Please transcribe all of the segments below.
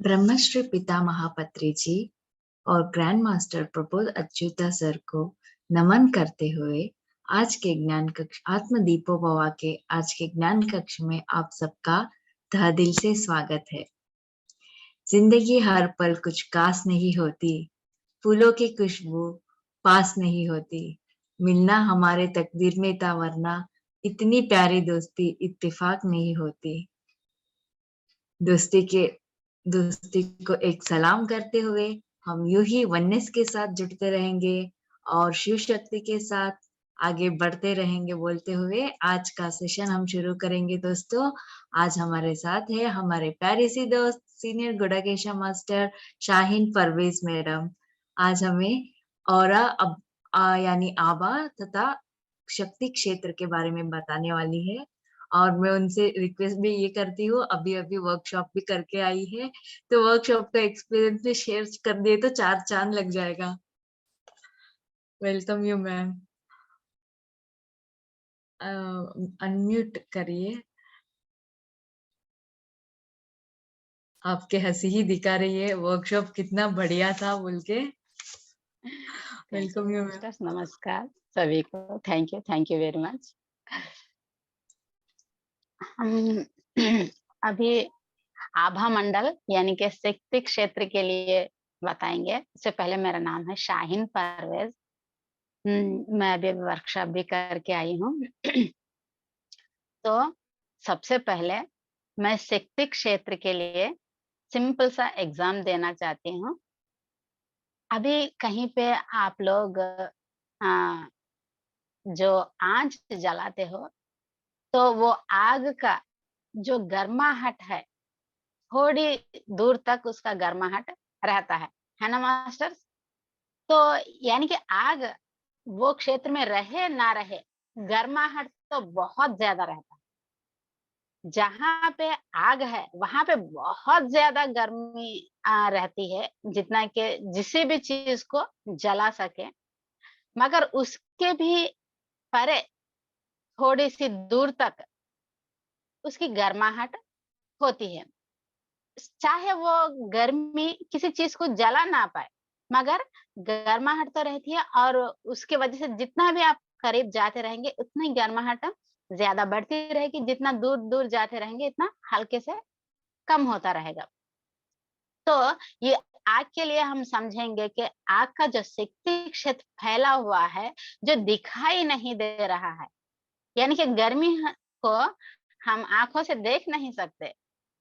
ब्रह्मश्री पितामह पत्री जी और grand master Prabodh Achyuta sir को नमन करते हुए आज के ज्ञान कक्ष आत्मदीपो भवा के आज के ज्ञान कक्ष में आप सबका तहे दिल से स्वागत है। जिंदगी हर पल कुछ खास नहीं होती, फूलों की खुशबू पास नहीं होती, मिलना हमारे तकदीर में था वरना इतनी प्यारी दोस्ती इत्तेफाक नहीं होती। दोस्ती को एक सलाम करते हुए हम यूं ही वननेस के साथ जुड़ते रहेंगे और शिव शक्ति के साथ आगे बढ़ते रहेंगे बोलते हुए आज का सेशन हम शुरू करेंगे। दोस्तों, आज हमारे साथ है हमारे प्यारी सी दोस्त सीनियर गुडाकेशा मास्टर शाहीन परवेज मैडम। आज हमें औरा यानी आभा तथा शक्ति क्षेत्र के बारे में बताने वाली है और मैं उनसे रिक्वेस्ट भी ये करती हूँ, अभी अभी वर्कशॉप भी करके आई है तो वर्कशॉप का एक्सपीरियंस भी शेयर कर दिए तो 4 चांद लग जाएगा। Welcome you ma'am. अनम्यूट करिए। आपके हंसी ही दिखा रही है वर्कशॉप कितना बढ़िया था बोल के। Welcome you ma'am. नमस्कार सभी को। Thank you very much. हम अभी आभा मंडल यानी कि शक्ति क्षेत्र के लिए बताएंगे। इससे पहले मेरा नाम है शाहीन परवेज। मैं अभी वर्कशॉप भी करके आई हूँ। तो सबसे पहले मैं शक्ति क्षेत्र के लिए सिंपल सा एग्जाम देना चाहती हूँ। अभी कहीं पे आप लोग जो आंच जलाते हो तो वो आग का जो गर्माहट है थोड़ी दूर तक उसका गर्माहट रहता है ना मास्टर्स। तो यानी कि आग वो क्षेत्र में रहे ना रहे, गर्माहट तो बहुत ज्यादा रहता है। जहां पे आग है वहां पे बहुत ज्यादा गर्मी रहती है, जितना कि जिसे भी चीज को जला सके। मगर उसके भी परे थोड़ी सी दूर तक उसकी गर्माहट होती है। चाहे वो गर्मी किसी चीज को जला ना पाए, मगर गर्माहट तो रहती है और उसके वजह से जितना भी आप करीब जाते रहेंगे उतना ही गर्माहट ज्यादा बढ़ती रहेगी। जितना दूर दूर जाते रहेंगे इतना हल्के से कम होता रहेगा। तो ये आग के लिए हम समझेंगे कि आग का जो शक्ति क्षेत्र फैला हुआ है, जो दिखाई नहीं दे रहा है, यानी कि गर्मी को हम आंखों से देख नहीं सकते,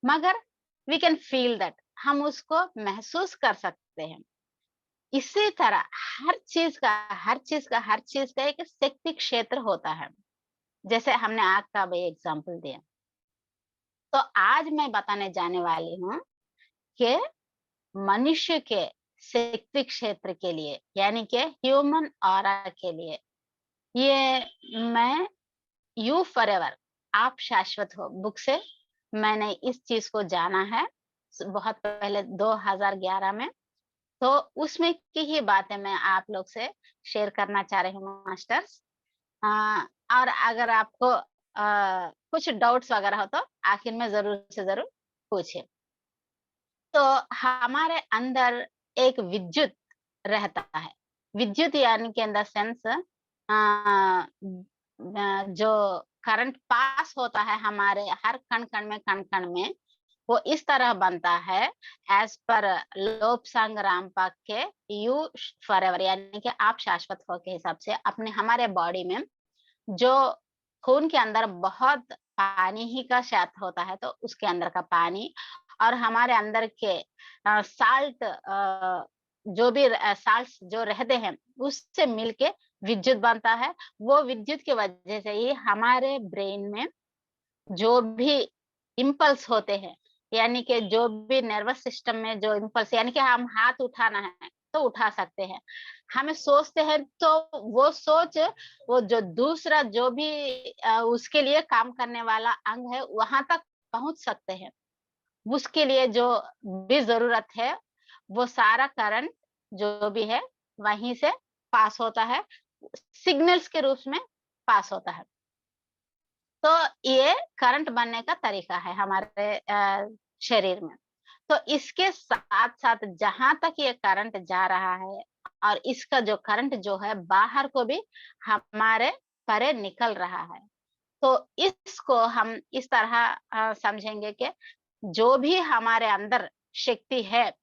मगर वी कैन फील दैट, हम उसको महसूस कर सकते हैं। इसी तरह हर चीज का एक शक्ति क्षेत्र होता है। जैसे हमने आग का भी एग्जांपल दिया, तो आज मैं बताने जाने वाली हूँ कि मनुष्य के शक्ति क्षेत्र के लिए यानी कि ह्यूमन ऑरा के लिए, ये मैं यू फॉरएवर आप शाश्वत हो बुक से मैंने इस चीज को जाना है बहुत पहले 2011 में। तो उसमें की ही बातें मैं आप लोग से शेयर करना चाह रही हूँ मास्टर्स। और अगर आपको कुछ डाउट्स वगैरह हो तो आखिर में जरूर से जरूर पूछे। तो हमारे अंदर एक विद्युत रहता है। विद्युत यानी कि इन द सेंस जो करंट पास होता है हमारे हर कण कण में, वो इस तरह बनता है एज पर लोपसांग रामपाक के यू फॉरएवर यानी कि आप शाश्वत हो के हिसाब से अपने हमारे बॉडी में जो खून के अंदर बहुत पानी ही का शायद होता है, तो उसके अंदर का पानी और हमारे अंदर के साल्ट जो भी साल्ट जो रहते हैं उससे मिलके विद्युत बनता है। वो विद्युत की वजह से ही हमारे ब्रेन में जो भी इम्पल्स होते हैं, यानी कि जो भी नर्वस सिस्टम में जो इम्पल्स, यानी कि हम हाथ उठाना है तो उठा सकते हैं, हमें सोचते हैं तो वो सोच वो जो दूसरा जो भी उसके लिए काम करने वाला अंग है वहां तक पहुंच सकते हैं। उसके लिए जो भी जरूरत है वो सारा करंट जो भी है वहीं से पास होता है, सिग्नल्स के रूप में पास होता है। तो ये करंट बनने का तरीका है हमारे शरीर में। तो इसके साथ-साथ जहाँ तक ये करंट जा रहा है और इसका जो करंट जो है बाहर को भी हमारे परे निकल रहा है। तो इसको हम इस तरह समझेंगे कि जो भी हमारे अंदर शक्ति है,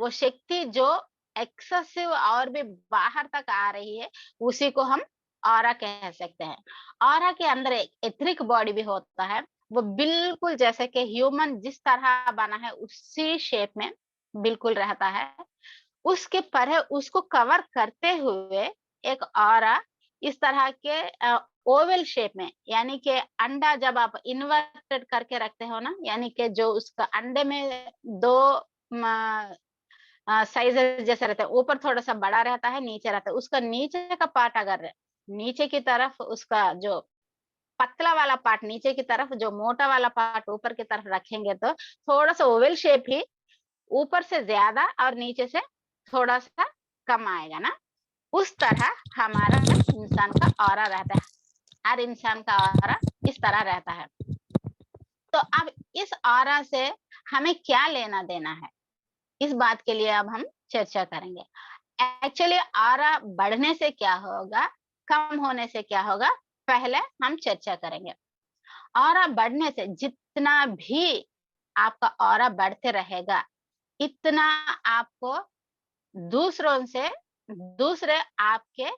वो शक्ति जो एक्सेसिव और भी बाहर तक आ रही है, उसी को हम ऑरा कह सकते हैं। ऑरा के अंदर एक एथरिक बॉडी भी होता है, वो बिल्कुल जैसे कि ह्यूमन जिस तरह बना है उसी शेप में बिल्कुल रहता है। उसके परे उसको कवर करते हुए एक ऑरा इस तरह के ओवल शेप में, यानी कि अंडा जब आप इन्वर्टेड करके रखते हो ना, यानी कि जो उसका अंडे में 2 म साइज़ेज़ जैसे रहता है, ऊपर थोड़ा-सा बड़ा रहता है, नीचे रहता है। उसका नीचे का पार्ट अगर नीचे की तरफ उसका जो पतला वाला पार्ट नीचे की तरफ, जो मोटा वाला पार्ट ऊपर की तरफ रखेंगे तो थोड़ा-सा ओवल शेप ही ऊपर से ज़्यादा और नीचे से थोड़ा-सा कम आएगा ना, उस तरह हमारा इंसान का ऑरा रहता है। हर इंसान का ऑरा इस तरह रहता है। तो अब इस ऑरा से हमें क्या लेना-देना है? इस बात के लिए अब हम चर्चा करेंगे। एक्चुअली ऑरा बढ़ने से क्या होगा, कम होने से क्या होगा, पहले हम चर्चा करेंगे। ऑरा बढ़ने से जितना भी आपका ऑरा बढ़ते रहेगा, इतना आपको दूसरों से दूसरे आपके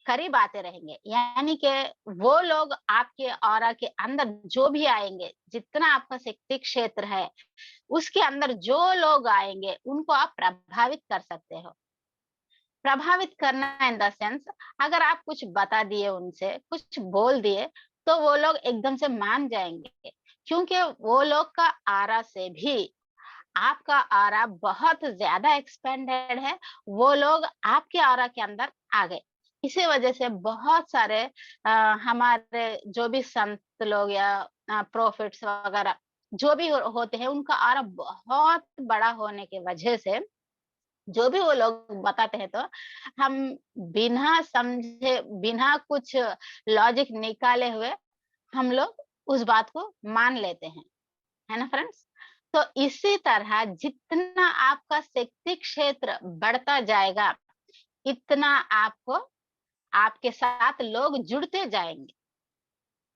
करीब आते रहेंगे। यानी कि वो लोग आपके ऑरा के अंदर जो भी आएँगे, जितना आपका शक्ति क्षेत्र है, उसके अंदर जो लोग आएँगे, उनको आप प्रभावित कर सकते हो। प्रभावित करना इन द सेंस, अगर आप कुछ बता दिए उनसे, कुछ बोल दिए, तो वो लोग एकदम से मान जाएँगे, क्योंकि वो लोग का ऑरा से भी आपका ऑरा बहुत ज़्यादा एक्सपेंडेड है, वो लोग आपके ऑरा के अंदर आ गए। इसी वजह से बहुत सारे हमारे जो भी संत लोग या प्रोफिट्स वगैरह जो भी होते हैं, उनका ऑरा बहुत बड़ा होने की वजह से जो भी वो लोग बताते हैं, तो हम बिना समझे, बिना कुछ लॉजिक निकाले हुए हम लोग उस बात को मान लेते हैं, है ना फ्रेंड्स? तो इसी तरह जितना आपका शक्ति क्षेत्र बढ़ता जाएगा, इतना आपको आपके साथ लोग जुड़ते जाएँगे।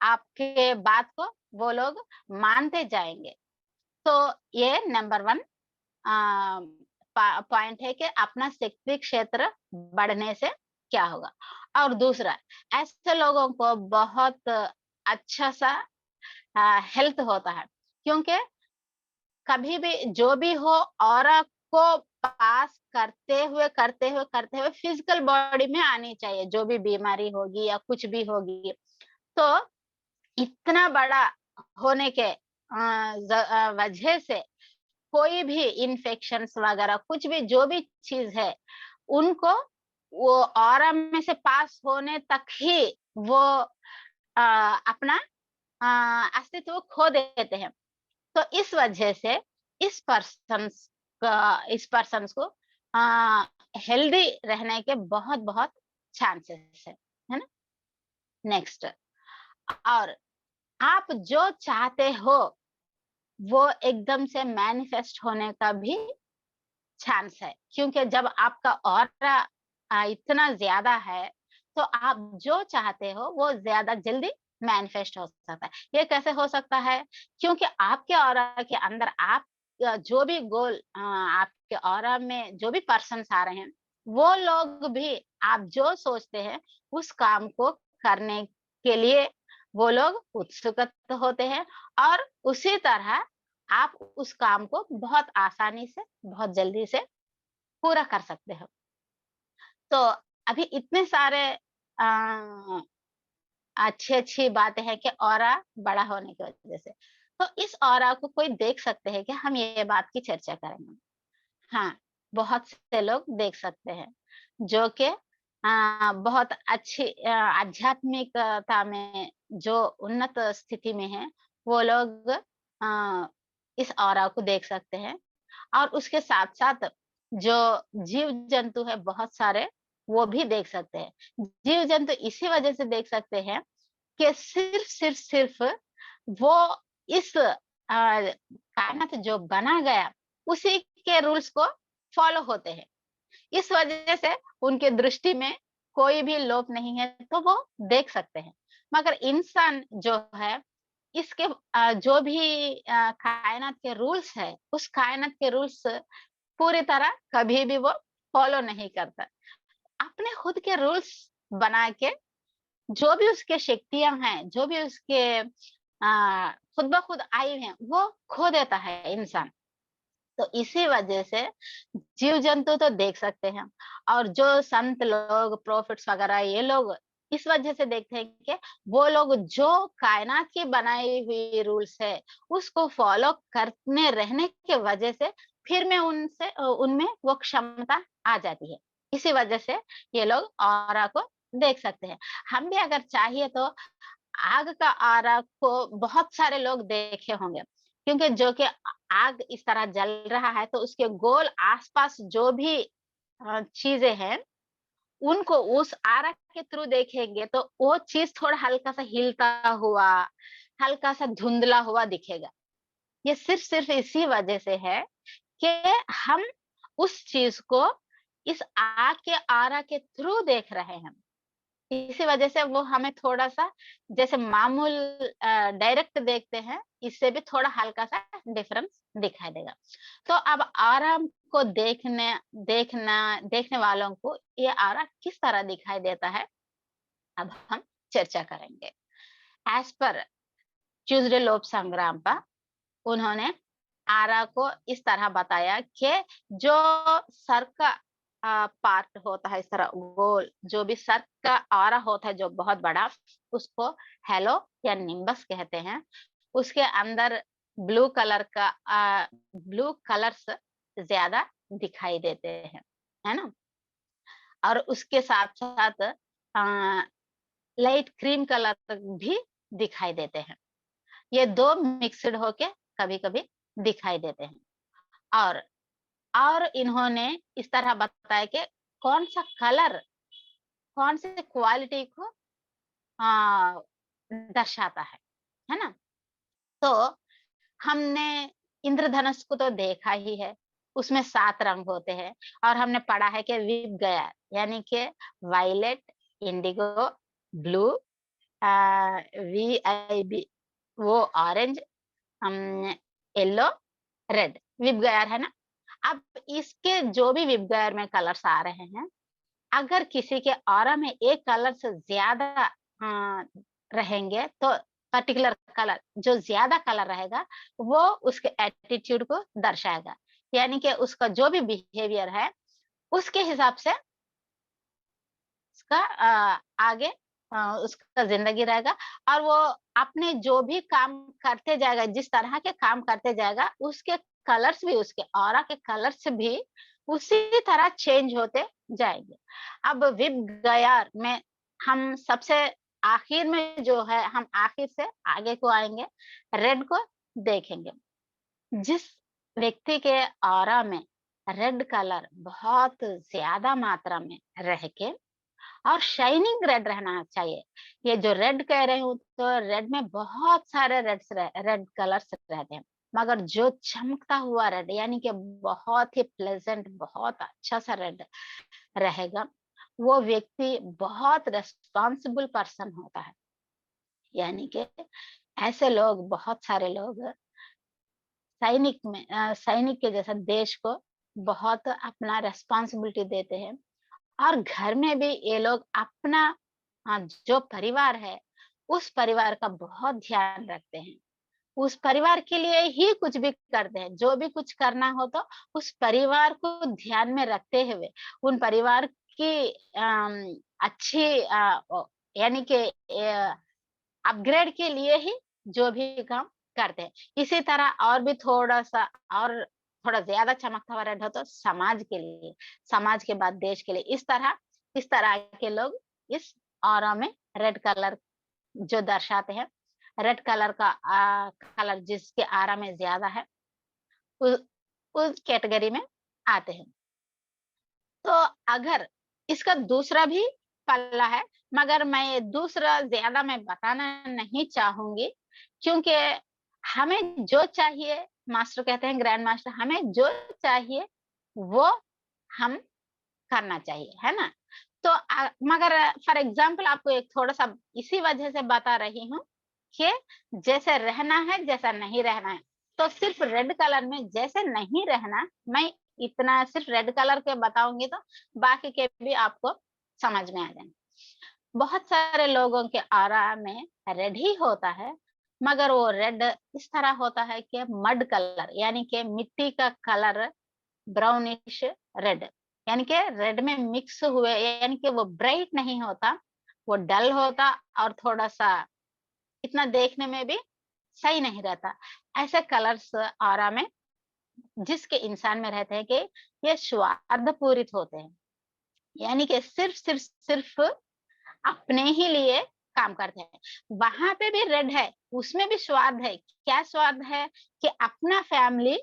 आपके बात को वो लोग मानते जाएँगे। तो ये नंबर 1 अ, पॉइंट है कि अपना शक्ति क्षेत्र बढ़ने से क्या होगा। और दूसरा, ऐसे लोगों को बहुत अच्छा सा हेल्थ होता है, क्योंकि कभी भी जो भी हो ऑरा को पास करते हुए फिजिकल बॉडी में आनी चाहिए, जो भी बीमारी होगी या कुछ भी होगी। तो इतना बड़ा होने के वजह से कोई भी इन्फेक्शंस वगैरह कुछ भी जो भी चीज़ है, उनको वो ऑरा में से पास होने तक ही वो अपना अस्तित्व खो देते हैं। तो इस वजह से इस पर्सन्स को हेल्दी रहने के बहुत-बहुत चांसेस है ना? नेक्स्ट, और आप जो चाहते हो, वो एकदम से मैनिफेस्ट होने का भी चांस है, क्योंकि जब आपका ऑरा इतना ज़्यादा है, तो आप जो चाहते हो वो ज़्यादा जल्दी मैनिफेस्ट हो सकता है। ये कैसे हो सकता है? क्योंकि आपके ऑरा के अंदर आप जो भी गोल आपके ऑरा में जो भी पर्सन्स आ रहे हैं, वो लोग भी आप जो सोचते हैं, उस काम को करने के लिए वो लोग उत्सुक होते हैं, और उसी तरह आप उस काम को बहुत आसानी से, बहुत जल्दी से पूरा कर सकते हो। तो अभी इतने सारे अ, अच्छी-अच्छी बातें हैं कि ऑरा बड़ा होने की वजह से। तो इस ऑरा को कोई देख सकते हैं कि हम ये बात की चर्चा करेंगे। हाँ, बहुत से लोग देख सकते हैं, जो कि बहुत अच्छी आध्यात्मिकता में जो उन्नत स्थिति में हैं, वो लोग अ, इस ऑरा को देख सकते हैं। और उसके साथ-साथ जो जीव-जंतु है बहुत सारे, वो भी देख सकते हैं। जीव-जंतु इसी वजह से देख सकते हैं कि सिर्फ़ वो इस कायनात जो बना गया, उसी के रूल्स को फॉलो होते हैं। इस वजह से उनके दृष्टि में कोई भी लोप नहीं है, तो वो देख सकते हैं। मगर इंसान जो है, इसके जो भी कायनात के रूल्स है, उस कायनात के रूल्स पूरी तरह कभी भी वो फॉलो नहीं करता। अपने खुद के रूल्स बना के जो भी उसके शक्तियाँ हैं, जो भी उसके खुद ब खुद आई हैं, वो खो देता है इंसान। तो इसी वजह से जीव-जंतु तो देख सकते हैं, और जो संत लोग, प्रोफिट्स वगैरह, ये लोग इस वजह से देखते हैं कि वो लोग जो कायनात की बनाई हुई रूल्स है, उसको फॉलो करने रहने के वजह से फिर में उनमें वो क्षमता आ जाती है। इसी वजह से ये लोग ऑरा को देख सकते हैं। हम भी अगर चाहिए तो आग का ऑरा को बहुत सारे लोग देखे होंगे, क्योंकि जो कि आग इस तरह जल रहा है, तो उसके गोल आस-पास जो भी चीज़ें हैं, उनको उस आरा के थ्रू देखेंगे तो वो चीज़ थोड़ा हल्का-सा हिलता हुआ, हल्का-सा धुंधला हुआ दिखेगा। ये सिर्फ़ इसी वजह से है कि हम उस चीज़ को इस आग के आरा के थ्रू देख रहे हैं। इसी वजह से वो हमें थोड़ा-सा, जैसे मामूल डायरेक्ट देखते हैं, इससे भी थोड़ा हल्का-सा डिफरेंस दिखाई देगा। तो अब आराम को देखने वालों को ये आरा किस तरह दिखाई देता है, अब हम चर्चा करेंगे। एज़ पर ट्यूसडे लोक संग्राम, उन्होंने आरा को इस तरह बताया कि जो सर का पार्ट होता है, इस तरह गोल, जो भी सर का आरा होता है जो बहुत बड़ा, उसको हेलो या निम्बस कहते हैं। उसके अंदर ब्लू कलर का ब्लू कलर्स ज्यादा दिखाई देते हैं, है ना? और उसके साथ साथ लाइट क्रीम कलर भी दिखाई देते हैं। ये दो मिक्सड होके कभी-कभी दिखाई देते हैं। और इन्होंने इस तरह बताया कि कौन-सा कलर, कौन से क्वालिटी को अ, दर्शाता है ना? तो हमने इंद्रधनुष को तो देखा ही है, उसमें 7 रंग होते हैं, और हमने पढ़ा है कि विबगयार यानी कि वायलेट, इंडिगो, ब्लू, वीआईबी वो ऑरेंज, येलो, रेड विबगयार है ना? अब इसके जो भी विबगयार में कलर्स आ रहे हैं, अगर किसी के ऑरा में एक कलर से ज्यादा रहेंगे, तो पर्टिकुलर कलर जो ज्यादा कलर रहेगा, वो उसके एटीट्यूड को दर्शाएगा। यानी कि उसका जो भी बिहेवियर है, उसके हिसाब से उसका आगे उसका जिंदगी रहेगा, और वो अपने जो भी काम करते जाएगा, जिस तरह के काम करते जाएगा, उसके कलर्स भी, उसके ऑरा के कलर्स भी उसी तरह चेंज होते जाएंगे। अब विबगयार में हम सबसे आखिर में जो है, हम आखिर से आगे को आएंगे, रेड को देखेंगे। जिस व्यक्ति के ऑरा में रेड कलर बहुत ज्यादा मात्रा में रह के, और शाइनिंग रेड रहना चाहिए। ये जो रेड कह रही हूँ, तो रेड में बहुत सारे रेड कलर्स रहते हैं, मगर जो चमकता हुआ रेड, यानी कि बहुत ही प्लेजेंट, बहुत अच्छा सा रेड रहेगा, वो व्यक्ति बहुत रेस्पॉन्सिबल पर्सन होता है। यानी कि ऐसे लोग, बहुत सारे लोग सैनिक के जैसा देश को बहुत अपना रेस्पॉन्सिबिलिटी देते हैं, और घर में भी ये लोग अपना जो परिवार है, उस परिवार का बहुत ध्यान रखते हैं। उस परिवार के लिए ही कुछ भी करते हैं, जो भी कुछ करना हो तो उस परिवार को ध्यान में रखते हुए, उन परिवार की अच्छी यानी कि अपग्रेड के लिए ही जो भी काम करते हैं। इसी तरह और भी थोड़ा-सा, और थोड़ा ज़्यादा चमकता हुआ रेड हो तो समाज के लिए, समाज के बाद देश के लिए, इस तरह के लोग इस ऑरा में रेड कलर जो दर्शाते हैं, रेड कलर का कलर जिसके ऑरा में ज़्यादा है, उ उस कैटेगरी में आते हैं। तो अगर इसका दूसरा भी पल्ला है, मगर मैं ये दूसरा ज़्यादा मैं बताना नहीं चाहूँगी, क्योंकि हमें जो चाहिए मास्टर कहते हैं, ग्रैंड मास्टर, हमें जो चाहिए वो हम करना चाहिए, है ना? तो मगर फॉर एग्जाम्पल आपको एक थोड़ा-सा इसी वजह से बता रही हूँ कि जैसे रहना है, जैसा नहीं रहना है। तो सिर्फ रेड कलर में जैसे नहीं रहना, मैं इतना सिर्फ रेड कलर के बताऊँगी तो बाकी के भी आपको समझ में आ जाएँगे। बहुत सारे लोगों के ऑरा में रेड ही होता है, मगर वो रेड इस तरह होता है कि मड कलर, यानी कि मिट्टी का कलर, ब्राउनिश रेड, यानी कि रेड में मिक्स हुए, यानी कि वो ब्राइट नहीं होता, वो डल होता और थोड़ा-सा इतना देखने में भी सही नहीं रहता। ऐसे कलर्स ऑरा में जिसके इंसान में रहते हैं कि ये स्वार्थ पूरित होते हैं, यानी कि सिर्फ अपने ही लिए काम करते हैं। वहाँ पे भी रेड है, उसमें भी स्वार्थ है। क्या स्वार्थ है? कि अपना फैमिली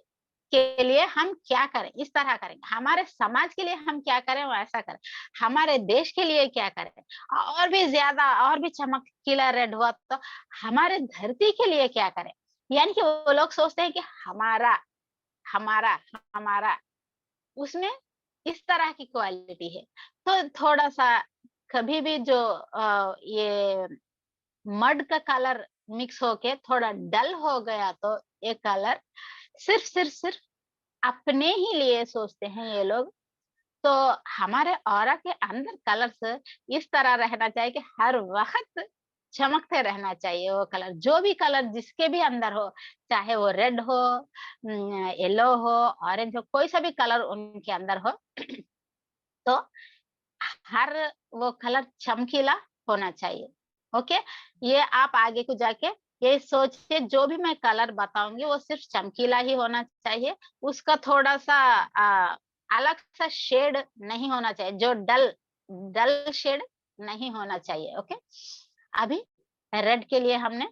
के लिए हम क्या करें, इस तरह करें। हमारे समाज के लिए हम क्या करें, वो ऐसा करें। हमारे देश के लिए क्या करें, और भी ज़्यादा और भी चमकीला रेड हुआ तो हमारे धरती के लिए क्या करें। यानी कि वो लोग सोचते हैं कि हमारा, हमारा, हमारा, उसमें इस तरह की क्वालिटी है। तो थोड़ा-सा कभी भी जो ये मड का कलर मिक्स होके थोड़ा डल हो गया तो ये कलर सिर्फ अपने ही लिए सोचते हैं ये लोग। तो हमारे ऑरा के अंदर कलर्स इस तरह रहना चाहिए कि हर वक़्त चमकते रहना चाहिए वो कलर, जो भी कलर जिसके भी अंदर हो, चाहे वो रेड हो, येलो हो, ऑरेंज हो, कोई सा भी कलर उनके अंदर हो, तो हर वो कलर चमकीला होना चाहिए। ओके, ये आप आगे को जाके ये सोच के जो भी मैं कलर बताऊंगी वो सिर्फ चमकीला ही होना चाहिए, उसका थोड़ा सा अलग सा शेड नहीं होना चाहिए, जो डल डल शेड नहीं होना चाहिए। ओके, अभी रेड के लिए हमने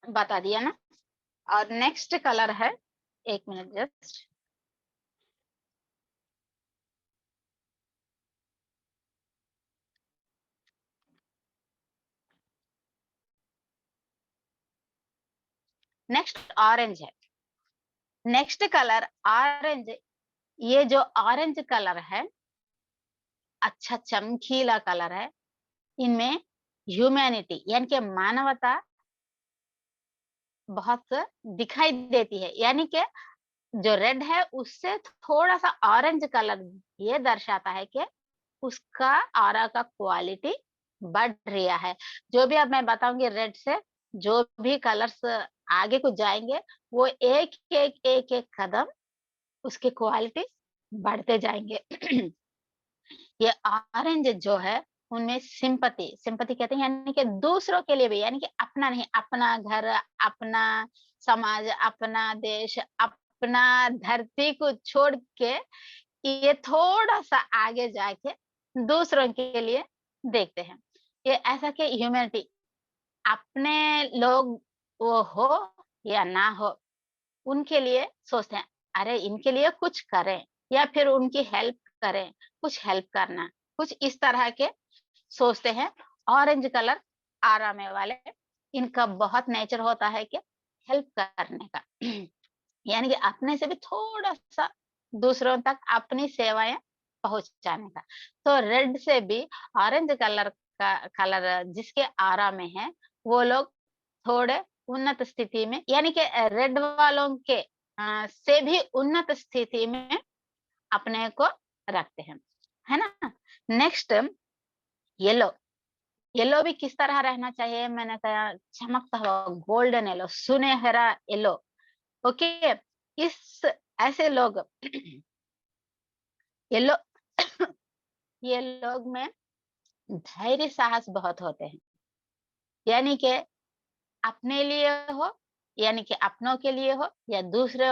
बता दिया ना, और नेक्स्ट कलर है, एक मिनट जस्ट। नेक्स्ट ऑरेंज है। नेक्स्ट कलर ऑरेंज, ये जो ऑरेंज कलर है, अच्छा चमकीला कलर है। इनमें ह्यूमैनिटी यानी कि मानवता बहुत दिखाई देती है, यानी कि जो रेड है उससे थोड़ा-सा ऑरेंज कलर ये दर्शाता है कि उसका ऑरा का क्वालिटी बढ़ रहा है। जो भी अब मैं बताऊँगी रेड से जो भी कलर्स आगे को जाएँगे, वो एक-एक, एक-एक कदम उसकी क्वालिटी बढ़ते जाएँगे। ये ऑरेंज जो है उनमें सिंपैथी, सिंपैथी कहते हैं, यानी कि दूसरों के लिए भी, यानी कि अपना नहीं, अपना घर, अपना समाज, अपना देश, अपना धरती को छोड़ के ये थोड़ा-सा आगे जाके दूसरों के लिए देखते हैं। ये ऐसा कि ह्यूमैनिटी, अपने लोग वो हो या ना हो, उनके लिए सोचते हैं, अरे इनके लिए कुछ करें या फिर उनकी हेल्प करें, कुछ हेल्प करना, कुछ इस तरह के सोचते हैं। ऑरेंज कलर आरा में वाले, इनका बहुत नेचर होता है कि हेल्प करने का, यानी कि अपने से भी थोड़ा-सा दूसरों तक अपनी सेवाएँ पहुँचाने का। तो रेड से भी ऑरेंज कलर का कलर जिसके आरा में है, वो लोग थोड़े उन्नत स्थिति में, यानी कि रेड वालों के से भी उन्नत स्थिति में अपने को रखते हैं, है ना? नेक्स्ट येलो, येलो भी किस तरह रहना चाहिए, मैंने कहा चमकता हुआ गोल्डन येलो, सुनहरा येलो। ओके, इस ऐसे लोग येलो ये लोग में धैर्य साहस बहुत होते हैं, यानी कि अपने लिए हो, यानी कि अपनों के लिए हो या दूसरे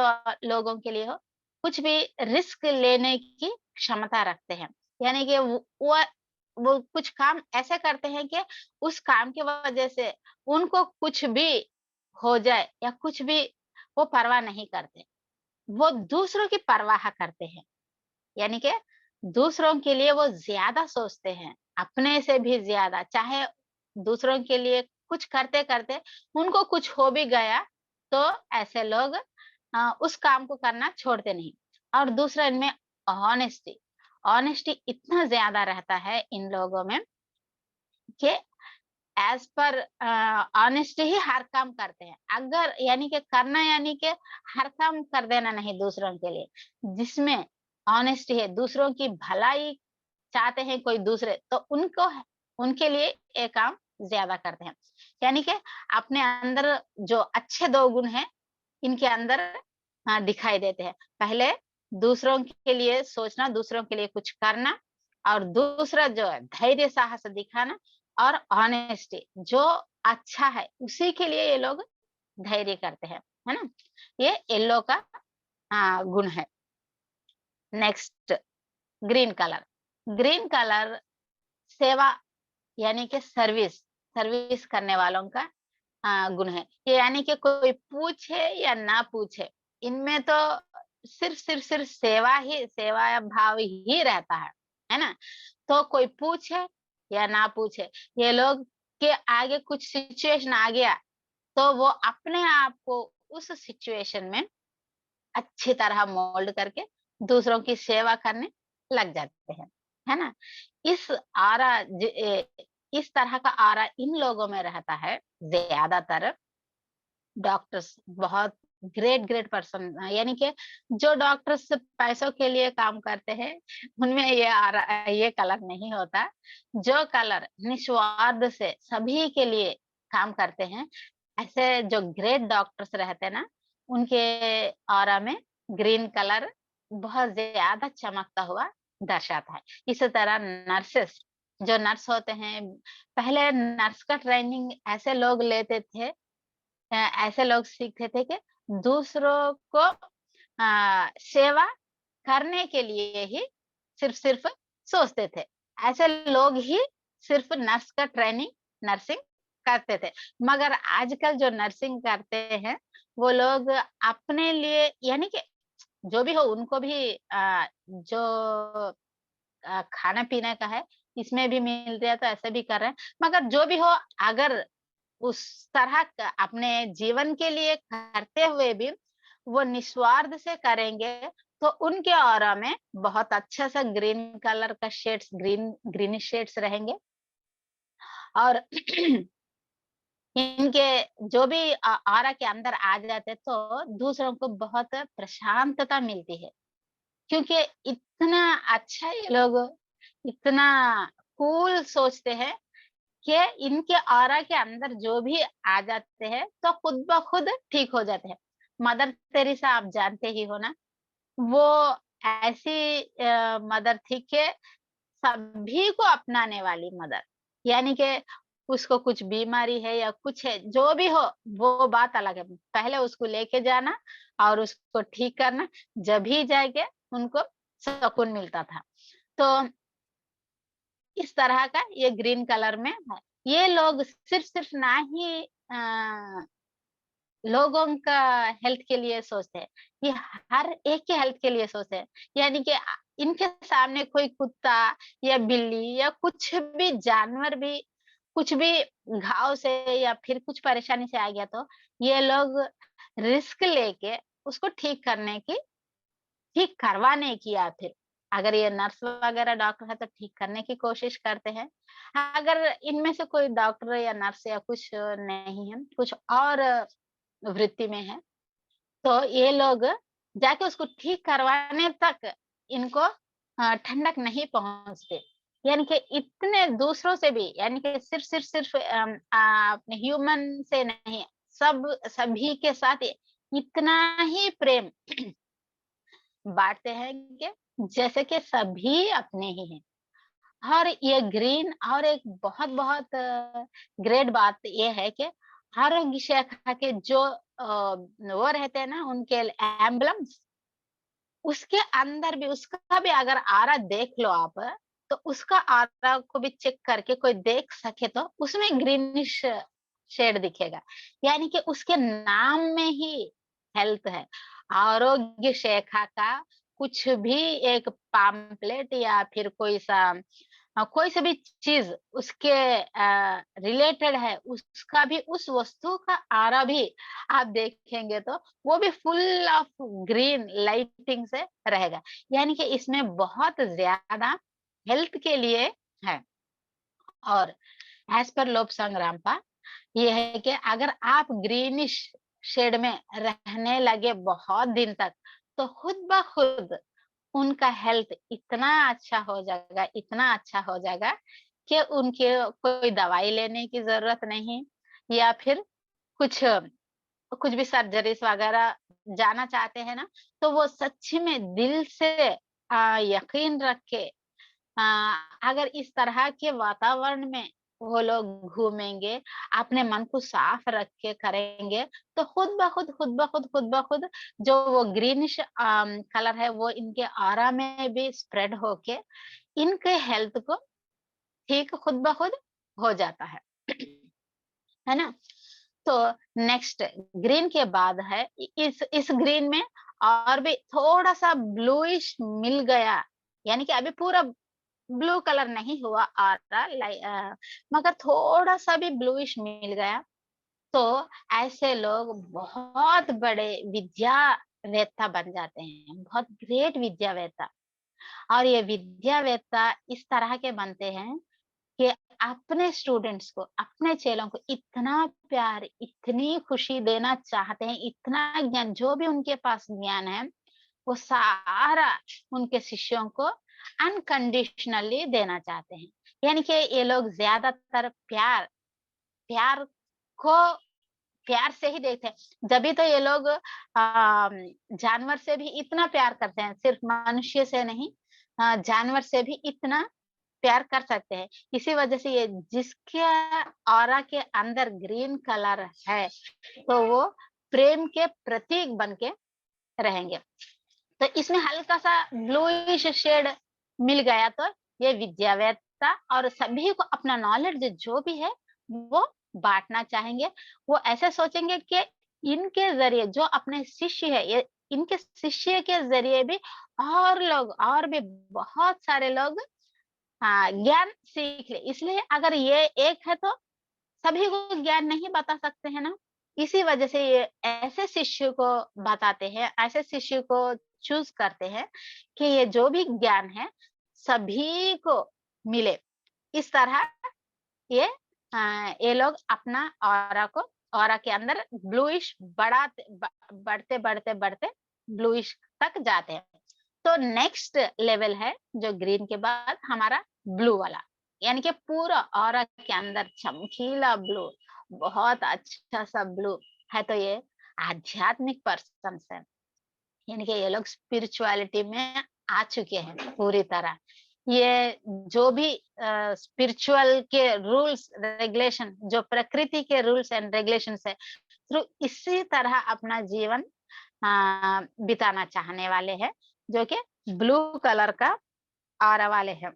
लोगों के लिए हो, कुछ भी रिस्क लेने की क्षमता रखते हैं। यानी कि वो कुछ काम ऐसे करते हैं कि उस काम की वजह से उनको कुछ भी हो जाए या कुछ भी, वो परवाह नहीं करते। वो दूसरों की परवाह करते हैं, यानी कि दूसरों के लिए वो ज़्यादा सोचते हैं, अपने से भी ज़्यादा। चाहे दूसरों के लिए कुछ करते-करते उनको कुछ हो भी गया, तो ऐसे लोग उस काम को करना छोड़ते नहीं। और दूसरा इनमें ऑनेस्टी, ऑनेस्टी इतना ज्यादा रहता है इन लोगों में कि एज पर ऑनेस्टी ही हर काम करते हैं। अगर यानी कि करना यानी कि हर काम कर देना नहीं दूसरों के लिए, जिसमें ऑनेस्टी है, दूसरों की भलाई चाहते हैं कोई दूसरे, तो उनको उनके लिए ये काम ज्यादा करते हैं। यानी कि अपने अंदर जो अच्छे 2 गुण हैं, इनके अंदर दिखाई देते हैं। पहले दूसरों के लिए सोचना, दूसरों के लिए कुछ करना, और दूसरा जो है धैर्य साहस दिखाना, और ऑनेस्टी जो अच्छा है उसी के लिए ये लोग धैर्य करते हैं, है ना? ये येलो का गुण है। Next green colour, green colour सेवा यानी कि सर्विस, सर्विस करने वालों का गुण है। ये यानी कि कोई पूछे या ना पूछे, इनमें तो सिर्फ सेवा भाव ही रहता है ना? तो कोई पूछे या ना पूछे, ये लोग के आगे कुछ सिचुएशन आ गया, तो वो अपने आप को उस सिचुएशन में अच्छी तरह मोल्ड करके दूसरों की सेवा करने लग जाते हैं, है ना? इस इस तरह का ऑरा इन लोगों में रहता है ज्यादातर। डॉक्टर्स बहुत ग्रेट ग्रेट पर्सन, यानी कि जो डॉक्टर्स पैसों के लिए काम करते हैं, उनमें ये कलर नहीं होता। जो कलर निस्वार्थ से सभी के लिए काम करते हैं, ऐसे जो ग्रेट डॉक्टर्स रहते हैं ना, उनके ऑरा में ग्रीन कलर बहुत ज्यादा चमकता हुआ दर्शाता है। इसी तरह नर्सेस, जो नर्स होते हैं, पहले नर्स का ट्रेनिंग ऐसे लोग लेते थे, ऐसे लोग सीखते थे कि दूसरों को सेवा करने के लिए ही सिर्फ सोचते थे। ऐसे लोग ही सिर्फ नर्स का ट्रेनिंग, नर्सिंग करते थे। मगर आजकल जो नर्सिंग करते हैं, वो लोग अपने लिए, यानी कि जो भी हो उनको भी जो खाना-पीने का है, इसमें भी मिल रहा है तो ऐसे भी कर रहे हैं। मगर जो भी हो, अगर उस तरह का अपने जीवन के लिए करते हुए भी वो निस्वार्थ से करेंगे, तो उनके ऑरा में बहुत अच्छा सा ग्रीन कलर का शेड्स, ग्रीनिश शेड्स रहेंगे। और इनके जो भी ऑरा के अंदर आ जाते, तो दूसरों को बहुत प्रशांतता मिलती है, क्योंकि इतना अच्छा ये लोग, इतना कूल सोचते हैं कि इनके ऑरा के अंदर जो भी आ जाते हैं, तो खुद ब खुद ठीक हो जाते हैं। मदर तेरेसा आप जानते ही हो ना, वो ऐसी मदर थी कि सभी को अपनाने वाली मदर। यानी कि उसको कुछ बीमारी है या कुछ है, जो भी हो, वो बात अलग है। पहले उसको लेके जाना और उसको ठीक करना, जब ही जाके उनको सुकून मिलता था। तो इस तरह का ये ग्रीन कलर में है। ये लोग सिर्फ ना ही लोगों का हेल्थ के लिए सोचते हैं, ये हर एक के हेल्थ के लिए सोचते हैं। यानी कि इनके सामने कोई कुत्ता या बिल्ली या कुछ भी जानवर भी कुछ भी घाव से या फिर कुछ परेशानी से आ गया, तो ये लोग रिस्क लेके उसको ठीक करवाने की, या फिर अगर ये नर्स वगैरह डॉक्टर है तो ठीक करने की कोशिश करते हैं। अगर इनमें से कोई डॉक्टर या नर्स या कुछ नहीं है, कुछ और वृत्ति में है, तो ये लोग जाके उसको ठीक करवाने तक इनको ठंडक नहीं पहुँचते। यानी कि इतने दूसरों से भी, यानी कि सिर्फ अपने ह्यूमन से नहीं, सभी के साथ इतना ही प्रेम बाँटते हैं कि जैसे कि सभी अपने ही हैं। और ये ग्रीन, और एक बहुत-बहुत ग्रेट बात ये है कि आरोग्य शाखा के जो वो रहते हैं ना, उनके एम्बलम्स, उसके अंदर भी, उसका भी अगर आरा देख लो आप, तो उसका आरा को भी चेक करके कोई देख सके, तो उसमें ग्रीनिश शेड दिखेगा। यानी कि उसके नाम में ही हेल्थ है। आरोग्य शाखा का कुछ भी एक पैम्फलेट या फिर कोई सा कोई सा भी चीज उसके रिलेटेड है, उसका भी, उस वस्तु का आरा भी आप देखेंगे तो वो भी फुल ऑफ ग्रीन लाइटिंग से रहेगा। यानी कि इसमें बहुत ज्यादा हेल्थ के लिए है। और एज पर लोब्सांग रामपा, ये है कि अगर आप ग्रीनिश शेड में रहने लगे बहुत दिन तक, तो खुद ब खुद उनका हेल्थ इतना अच्छा हो जाएगा, इतना अच्छा हो जाएगा कि उनके कोई दवाई लेने की जरूरत नहीं, या फिर कुछ कुछ भी सर्जरीज वगैरह जाना चाहते हैं ना, तो वो सच्ची में दिल से यकीन रख के अ, अगर इस तरह के वातावरण में वो लोग घूमेंगे, अपने मन को साफ रख के करेंगे, तो खुद ब खुद जो वो ग्रीनिश कलर है वो इनके ऑरा में भी स्प्रेड होके इनके हेल्थ को ठीक खुद ब खुद हो जाता है। है ना? तो नेक्स्ट ग्रीन के बाद है, इस ग्रीन में और भी थोड़ा सा ब्लूइश मिल गया, यानी कि अभी पूरा ब्लू कलर नहीं हुआ आ रहा, मगर थोड़ा सा भी ब्लूइश मिल गया, तो ऐसे लोग बहुत बड़े विद्यावेत्ता बन जाते हैं, बहुत ग्रेट विद्यावेत्ता। और ये विद्यावेत्ता इस तरह के बनते हैं कि अपने स्टूडेंट्स को, अपने चेलों को इतना प्यार, इतनी खुशी देना चाहते हैं, इतना ज्ञान, जो भी उनके पास ज्ञान है वो सारा उनके शिष्यों को अनकंडीशनली देना चाहते हैं। यानी कि ये लोग ज्यादातर प्यार प्यार को प्यार से ही देते हैं। जभी तो ये लोग जानवर से भी इतना प्यार करते हैं, सिर्फ मनुष्य से नहीं, जानवर से भी इतना प्यार कर सकते हैं। इसी वजह से ये जिसके ऑरा के अंदर ग्रीन कलर है, तो वो प्रेम के प्रतीक बन के रहेंगे। तो इसमें हल्का सा ब्लूइश शेड मिल गया, तो ये विद्यावेत्ता और सभी को अपना नॉलेज जो भी है वो बांटना चाहेंगे। वो ऐसे सोचेंगे कि इनके जरिए जो अपने शिष्य है, ये इनके शिष्य के जरिए भी और लोग, और भी बहुत सारे लोग ज्ञान सीख ले। इसलिए अगर ये एक है तो सभी को ज्ञान नहीं बता सकते हैं ना। इसी वजह से ये ऐसे शिष्य को बताते हैं, ऐसे शिष्य को चूज करते हैं कि ये जो भी ज्ञान है सभी को मिले। इस तरह ये ये लोग अपना ऑरा को, ऑरा के अंदर ब्लूइश बढ़ते बढ़ते बढ़ते ब्लूइश तक जाते हैं। तो नेक्स्ट लेवल है जो ग्रीन के बाद हमारा ब्लू वाला, यानी कि पूरा ऑरा के अंदर चमकीला ब्लू, बहुत अच्छा सा ब्लू है। तो ये आध्यात्मिक पर्सन है, यानी कि ये लोग स्पिरिचुअलिटी में आ चुके हैं पूरी तरह। ये जो भी स्पिरिचुअल के रूल्स रेगुलेशन, जो प्रकृति के रूल्स एंड रेगुलेशन है, तो इसी तरह अपना जीवन बिताना चाहने वाले हैं, जो कि ब्लू कलर का ऑरा वाले हैं।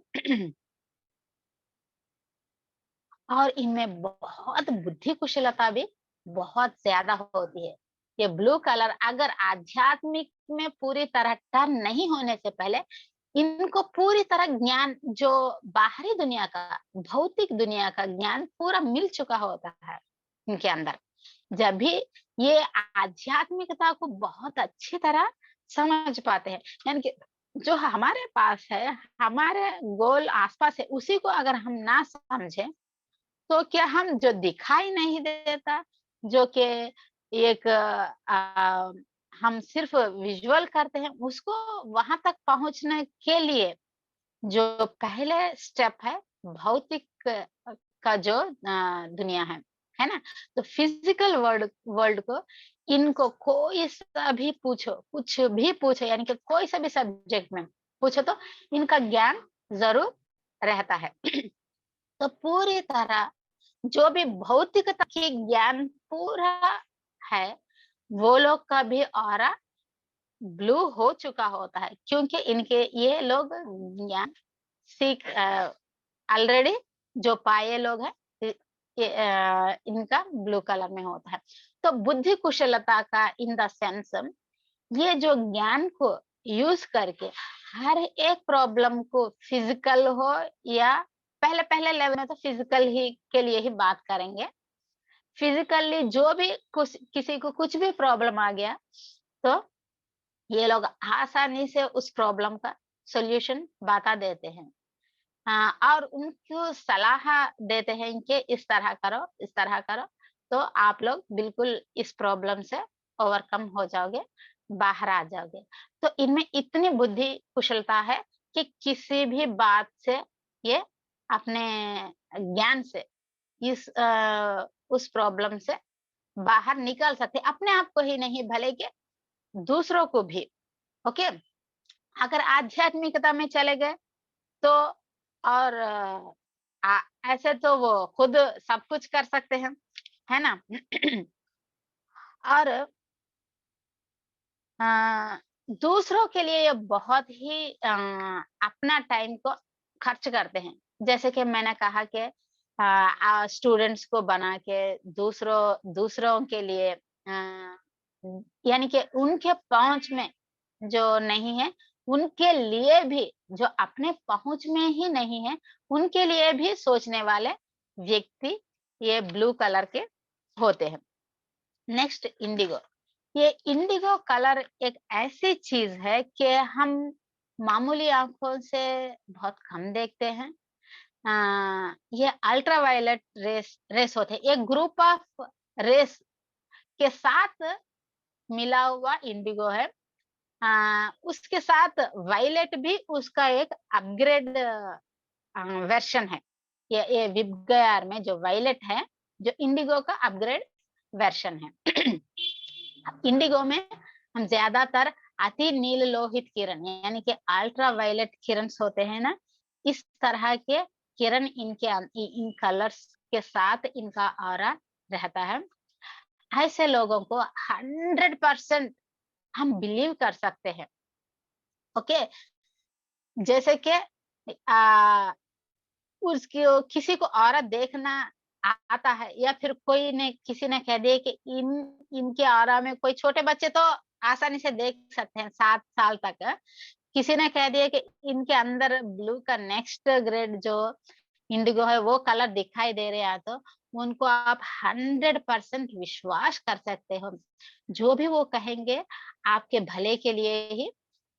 और इनमें बहुत बुद्धि कुशलता भी बहुत ज्यादा होती है। ये ब्लू कलर अगर आध्यात्मिक में पूरी तरह टर्न नहीं होने से पहले, इनको पूरी तरह ज्ञान, जो बाहरी दुनिया का, भौतिक दुनिया का ज्ञान पूरा मिल चुका होता है इनके अंदर। जब भी ये आध्यात्मिकता को बहुत अच्छी तरह समझ पाते हैं, यानी कि जो हमारे पास है, हमारे गोल आसपास है, उसी को अगर हम ना समझे, तो क्या हम जो दिखाई नहीं देता, जो कि एक हम सिर्फ विजुअल करते हैं, उसको वहां तक पहुंचने के लिए जो पहले स्टेप है भौतिक का जो दुनिया है ना, तो फिजिकल वर्ल्ड वर्ल्ड को, इनको कोई सा भी पूछो, कुछ भी पूछो, यानी कि कोई सा भी सब्जेक्ट में पूछो, तो इनका ज्ञान जरूर रहता है। तो पूरी तरह जो भी भौतिकता की ज्ञान पूरा है, वो लोग का भी ऑरा ब्लू हो चुका होता है, क्योंकि इनके ये लोग ज्ञान सीख ऑलरेडी जो पाए लोग हैं, इनका ब्लू कलर में होता है। तो बुद्धि कुशलता का इन द सेंस, ये जो ज्ञान को यूज करके हर एक प्रॉब्लम को फिजिकल हो या पहले पहले लेवल में तो फिजिकल ही के लिए ही बात करेंगे। फिजिकली जो भी कुछ किसी को कुछ भी प्रॉब्लम आ गया तो ये लोग आसानी से उस प्रॉब्लम का सॉल्यूशन बता देते हैं। और उनको सलाह देते हैं कि इस तरह करो, तो आप लोग बिल्कुल इस प्रॉब्लम से ओवरकम हो जाओगे, बाहर आ जाओगे। तो इनमें इतनी बुद्धि कुशलता है कि किसी भी बात से ये अपने ज्ञान से उस प्रॉब्लम से बाहर निकल सकते, अपने आप को ही नहीं भले कि दूसरों को भी। ओके, अगर आध्यात्मिकता में चले गए तो और ऐसे तो वो खुद सब कुछ कर सकते हैं, है ना? और अ, दूसरों के लिए ये बहुत ही अपना टाइम को खर्च करते हैं। जैसे कि मैंने कहा कि स्टूडेंट्स को बना के दूसरों दूसरों के लिए यानी कि उनके पहुँच में जो नहीं है, उनके लिए भी जो अपने पहुँच में ही नहीं है, उनके लिए भी सोचने वाले व्यक्ति ये ब्लू कलर के होते हैं। Next Indigo. ये इंडिगो कलर एक ऐसी चीज है कि हम मामूली आंखों से बहुत कम देखते हैं। ये अल्ट्रावायलेट रेस रेस होते हैं, एक ग्रुप ऑफ रेस के साथ मिला हुआ इंडिगो है। उसके साथ वायलेट भी उसका एक अपग्रेड वर्शन है। ये विबगयार में जो वायलेट है, जो इंडिगो का अपग्रेड वर्शन है। इंडिगो में हम ज्यादातर अति नील लोहित किरण यानी कि अल्ट्रा वायलेट किरण होते हैं ना, इस तरह के किरण इन कलर्स के साथ इनका ऑरा रहता है। ऐसे लोगों को 100% हम बिलीव कर सकते हैं। ओके, जैसे कि आ, उसकी किसी को औरत देखना आता है, या फिर कोई ने किसी ने कह दिया कि इनके ऑरा में कोई, छोटे बच्चे तो आसानी से देख सकते हैं 7 साल तक। किसी ने कह दिया कि इनके अंदर ब्लू का नेक्स्ट ग्रेड जो इंडिगो है वो कलर दिखाई दे रहे हैं, तो उनको आप 100% विश्वास कर सकते हो। जो भी वो कहेंगे आपके भले के लिए ही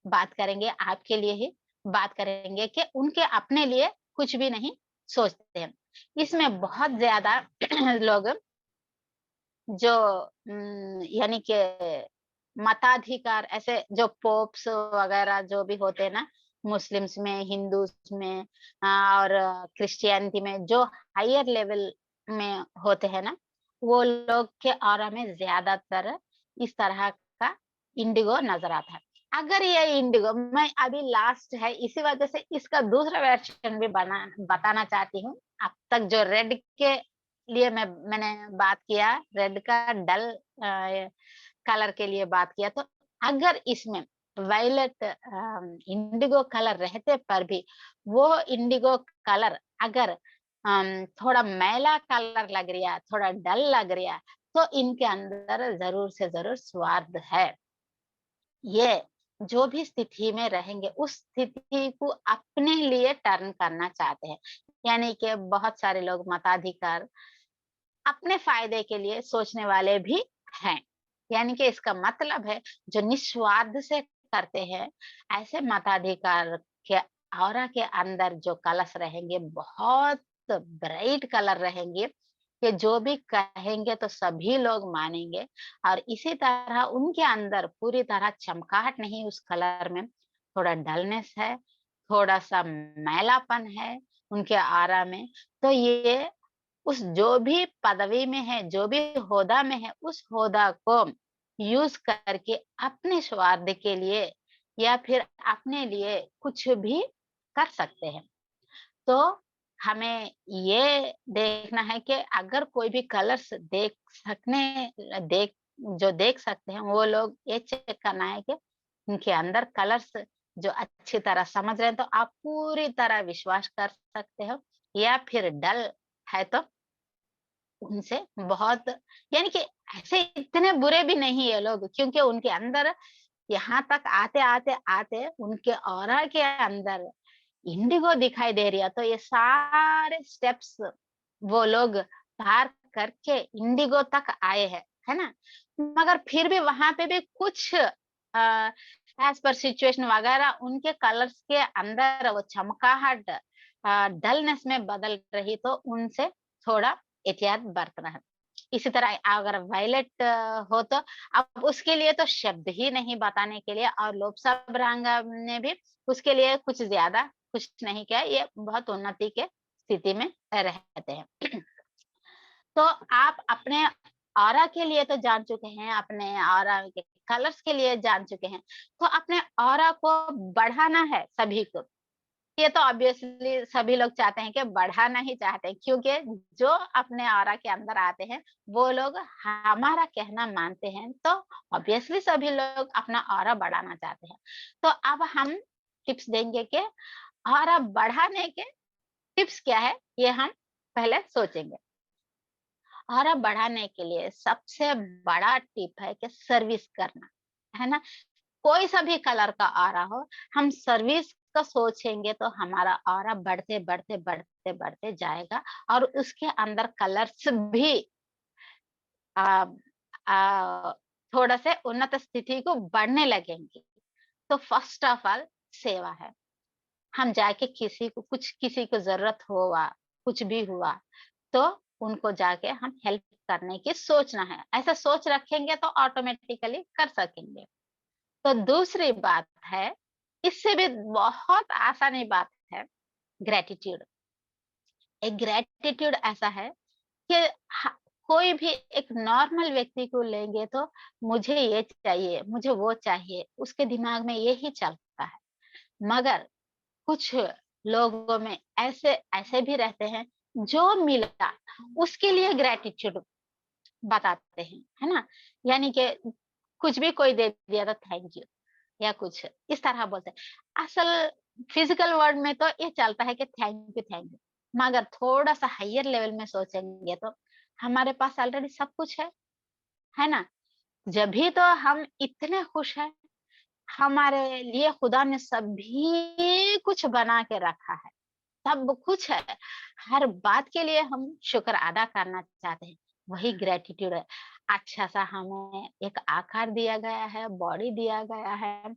बात करेंगे, आपके लिए ही बात करेंगे, कि उनके अपने लिए कुछ भी नहीं सोचते हैं। इसमें बहुत ज्यादा लोग जो यानी कि मताधिकार, ऐसे जो पोप्स वगैरह जो भी होते हैं ना, मुस्लिम्स में, हिंदूज में और क्रिश्चियनिटी में जो हायर लेवल में होते हैं ना, वो लोग के ऑरा में ज्यादातर इस तरह का इंडिगो नजर आता है। अगर ये इंडिगो, मैं अभी लास्ट है इसी वजह से इसका दूसरा वर्जन भी बताना चाहती हूँ। अब तक जो रेड के लिए मैंने बात किया, रेड का डल कलर के लिए बात किया, तो अगर इसमें वायलेट इंडिगो कलर रहते पर भी वो इंडिगो कलर अगर थोड़ा मैला कलर लग रहा, थोड़ा डल लग रहा, तो इनके अंदर जरूर से जरूर स्वार्थ है। ये जो भी स्थिति में रहेंगे उस स्थिति को अपने लिए टर्न करना चाहते हैं। यानी कि बहुत सारे लोग मताधिकार अपने फायदे के लिए सोचने वाले भी हैं। यानी कि इसका मतलब है जो निस्वार्थ से करते हैं, ऐसे मताधिकार के ऑरा के अंदर जो कलश रहेंगे बहुत ब्राइट कलर रहेंगे, कि जो भी कहेंगे तो सभी लोग मानेंगे। और इसी तरह उनके अंदर पूरी तरह चमकाहट नहीं, उस कलर में थोड़ा डलनेस है, थोड़ा सा मैलापन है उनके ऑरा में। तो ये उस जो भी पदवी में है, जो भी होदा में है, उस होदा को यूज करके अपने स्वार्थ के लिए या फिर अपने लिए कुछ भी कर सकते हैं। तो हमें ये देखना है कि अगर कोई भी कलर्स देख सकते हैं, वो लोग ये चेक करना है कि उनके अंदर कलर्स जो अच्छी तरह समझ रहे हैं, तो आप पूरी तरह विश्वास कर सकते हो। या फिर डल है तो उनसे बहुत, यानी कि ऐसे इतने बुरे भी नहीं है लोग, क्योंकि उनके अंदर यहाँ तक आते आते आते उनके ऑरा के अंदर इंडिगो दिखाई दे रही है, तो ये सारे स्टेप्स वो लोग पार करके इंडिगो तक आए हैं, है ना? मगर फिर भी वहां पे भी कुछ एज पर सिचुएशन वगैरह उनके कलर्स के अंदर वो चमकाहट डलनेस में बदल रही, तो उनसे थोड़ा एहतियात बरतना है। इसी तरह अगर वायलेट हो तो अब उसके लिए तो शब्द ही नहीं बताने के लिए, और लोब्सा ब्रांगा ने भी उसके लिए कुछ ज्यादा कुछ नहीं किया, ये बहुत उन्नति के स्थिति में रहते हैं। तो आप अपने ऑरा के लिए तो जान चुके हैं, अपने ऑरा के कलर्स के लिए जान चुके हैं, तो अपने ऑरा को बढ़ाना है सभी को। ये तो ऑब्वियसली सभी लोग चाहते हैं कि बढ़ाना ही चाहते हैं, क्योंकि जो अपने ऑरा के अंदर आते हैं वो लोग हमारा कहना मानते हैं, तो ऑब्वियसली सभी लोग अपना ऑरा बढ़ाना चाहते हैं। तो अब हम टिप्स देंगे कि ऑरा बढ़ाने के टिप्स क्या है, ये हम पहले सोचेंगे। ऑरा बढ़ाने के लिए सबसे बड़ा टिप है कि सर्विस करना, है ना? कोई सा भी कलर का ऑरा हो, हम सर्विस का सोचेंगे तो हमारा ऑरा बढ़ते बढ़ते बढ़ते बढ़ते जाएगा, और उसके अंदर कलर्स भी आ, आ, थोड़ा से उन्नत स्थिति को बढ़ने लगेंगे। तो फर्स्ट ऑफ ऑल सेवा है। हम जाके किसी को जरूरत हुआ, कुछ भी हुआ, तो उनको जाके हम हेल्प करने की सोचना है। ऐसा सोच रखेंगे तो ऑटोमेटिकली कर सकेंगे। तो दूसरी बात है, इससे भी बहुत आसानी बात है, ग्रेटिट्यूड। एक ग्रेटिट्यूड ऐसा है कि कोई भी एक नॉर्मल व्यक्ति को लेंगे तो मुझे ये चाहिए, मुझे वो चाहिए, उसके दिमाग में यही चलता है। मगर कुछ लोगों में ऐसे ऐसे भी रहते हैं जो मिला उसके लिए ग्रेटिट्यूड बताते हैं, है ना? यानी कि कुछ भी कोई दे दिया तो थैंक यू, या कुछ इस तरह बोलते हैं। असल फिजिकल वर्ड में तो ये चलता है कि थैंक यू, मगर थोड़ा सा हायर लेवल में सोचेंगे तो हमारे पास ऑलरेडी सब कुछ है ना? जब भी तो हम इतने खुश हैं, हमारे लिए खुदा ने सभी कुछ बना के रखा है, सब कुछ है। हर बात के लिए हम शुक्र अदा करना चाहते हैं, वही ग्रेटिट्यूड है। अच्छा सा हमें एक आकार दिया गया है, बॉडी दिया गया है,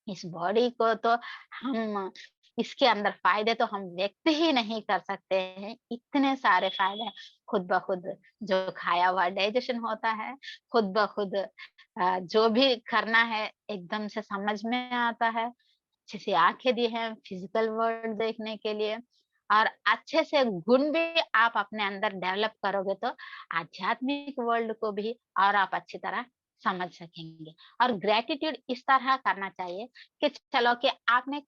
इस बॉडी को तो हम इसके अंदर फायदे तो हम व्यक्त ही नहीं कर सकते हैं, इतने सारे फायदे हैं। खुद ब खुद जो खाया हुआ डाइजेशन होता है, खुद ब खुद जो भी करना है एकदम से समझ में आता है। अच्छे से आंखें दी हैं फिजिकल वर्ल्ड देखने के लिए, और अच्छे से गुण भी आप अपने अंदर डेवलप करोगे तो आध्यात्मिक वर्ल्ड को भी और आप अच्छी तरह समझ सकेंगे। और ग्रेटिट्यूड इस तरह करना चाहिए कि चलो कि आपने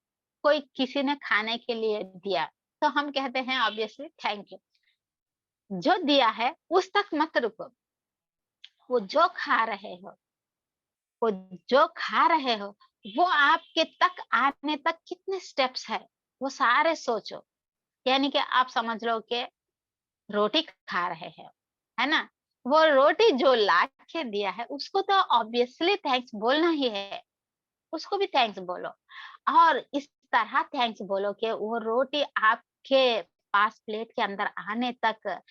कोई किसी ने खाने के लिए दिया, तो हम कहते हैं ऑब्वियसली थैंक यू। जो दिया है उस तक मत रुको, वो जो खा रहे हो वो जो खा रहे हो वो आपके तक आने तक कितने स्टेप्स है, वो सारे सोचो। यानी कि आप समझ लो कि रोटी खा रहे हैं, है ना? वो रोटी जो ला के दिया है उसको तो ऑब्वियसली थैंक्स बोलना ही है, उसको भी थैंक्स बोलो। और इस तरह थैंक्स बोलो कि वो रोटी आपके पास प्लेट के अंदर आने तक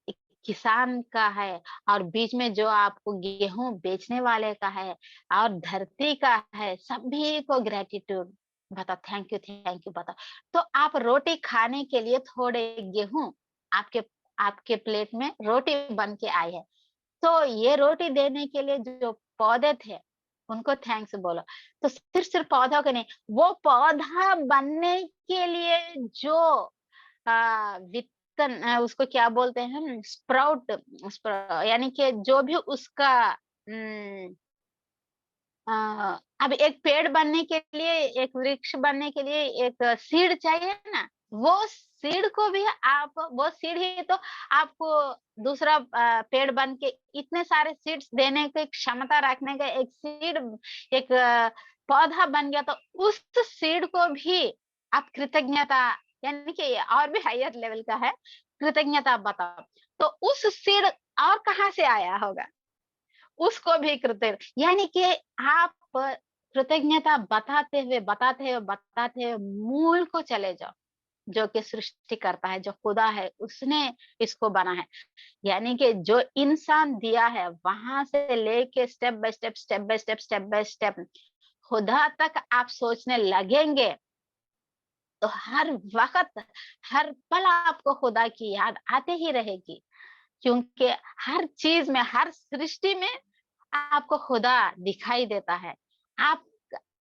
एक किसान का है, और बीच में जो आपको गेहूं बेचने वाले का है, और धरती का है, सभी को ग्रेटिट्यूड बताओ, थैंक यू बताओ। तो आप रोटी खाने के लिए थोड़े गेहूं आपके आपके प्लेट में रोटी बन के आई है, तो ये रोटी देने के लिए जो पौधे थे उनको थैंक्स बोलो। तो सिर्फ पौधों के नहीं, वो पौधा बनने के लिए जो वित्तन उसको क्या बोलते हैं, स्प्राउट, यानी कि जो भी उसका अब एक पेड़ बनने के लिए, एक वृक्ष बनने के लिए एक सीड चाहिए ना, वो सीड को भी आप, वो सीड ही तो आपको दूसरा पेड़ बन के इतने सारे सीड्स देने की क्षमता रखने का एक सीड, एक पौधा बन गया, तो उस सीड को भी आप कृतज्ञता, यानी कि ये और भी हायर लेवल का है, कृतज्ञता बताओ। तो उस सीड और कहाँ से आया होगा, उसको भी कृतज्ञ, यानी कि आप कृतज्ञता बताते हुए मूल को चले जाओ, जो कि सृष्टि करता है, जो खुदा है, उसने इसको बना है। यानी कि जो इंसान दिया है, वहां से लेके step by step, step by step, step by step खुदा तक आप सोचने लगेंगे, तो हर वक़्त, हर पल आपको खुदा की याद आते ही रहेगी। क्योंकि हर चीज़ में, हर सृष्टि में आपको खुदा दिखाई देता है। आप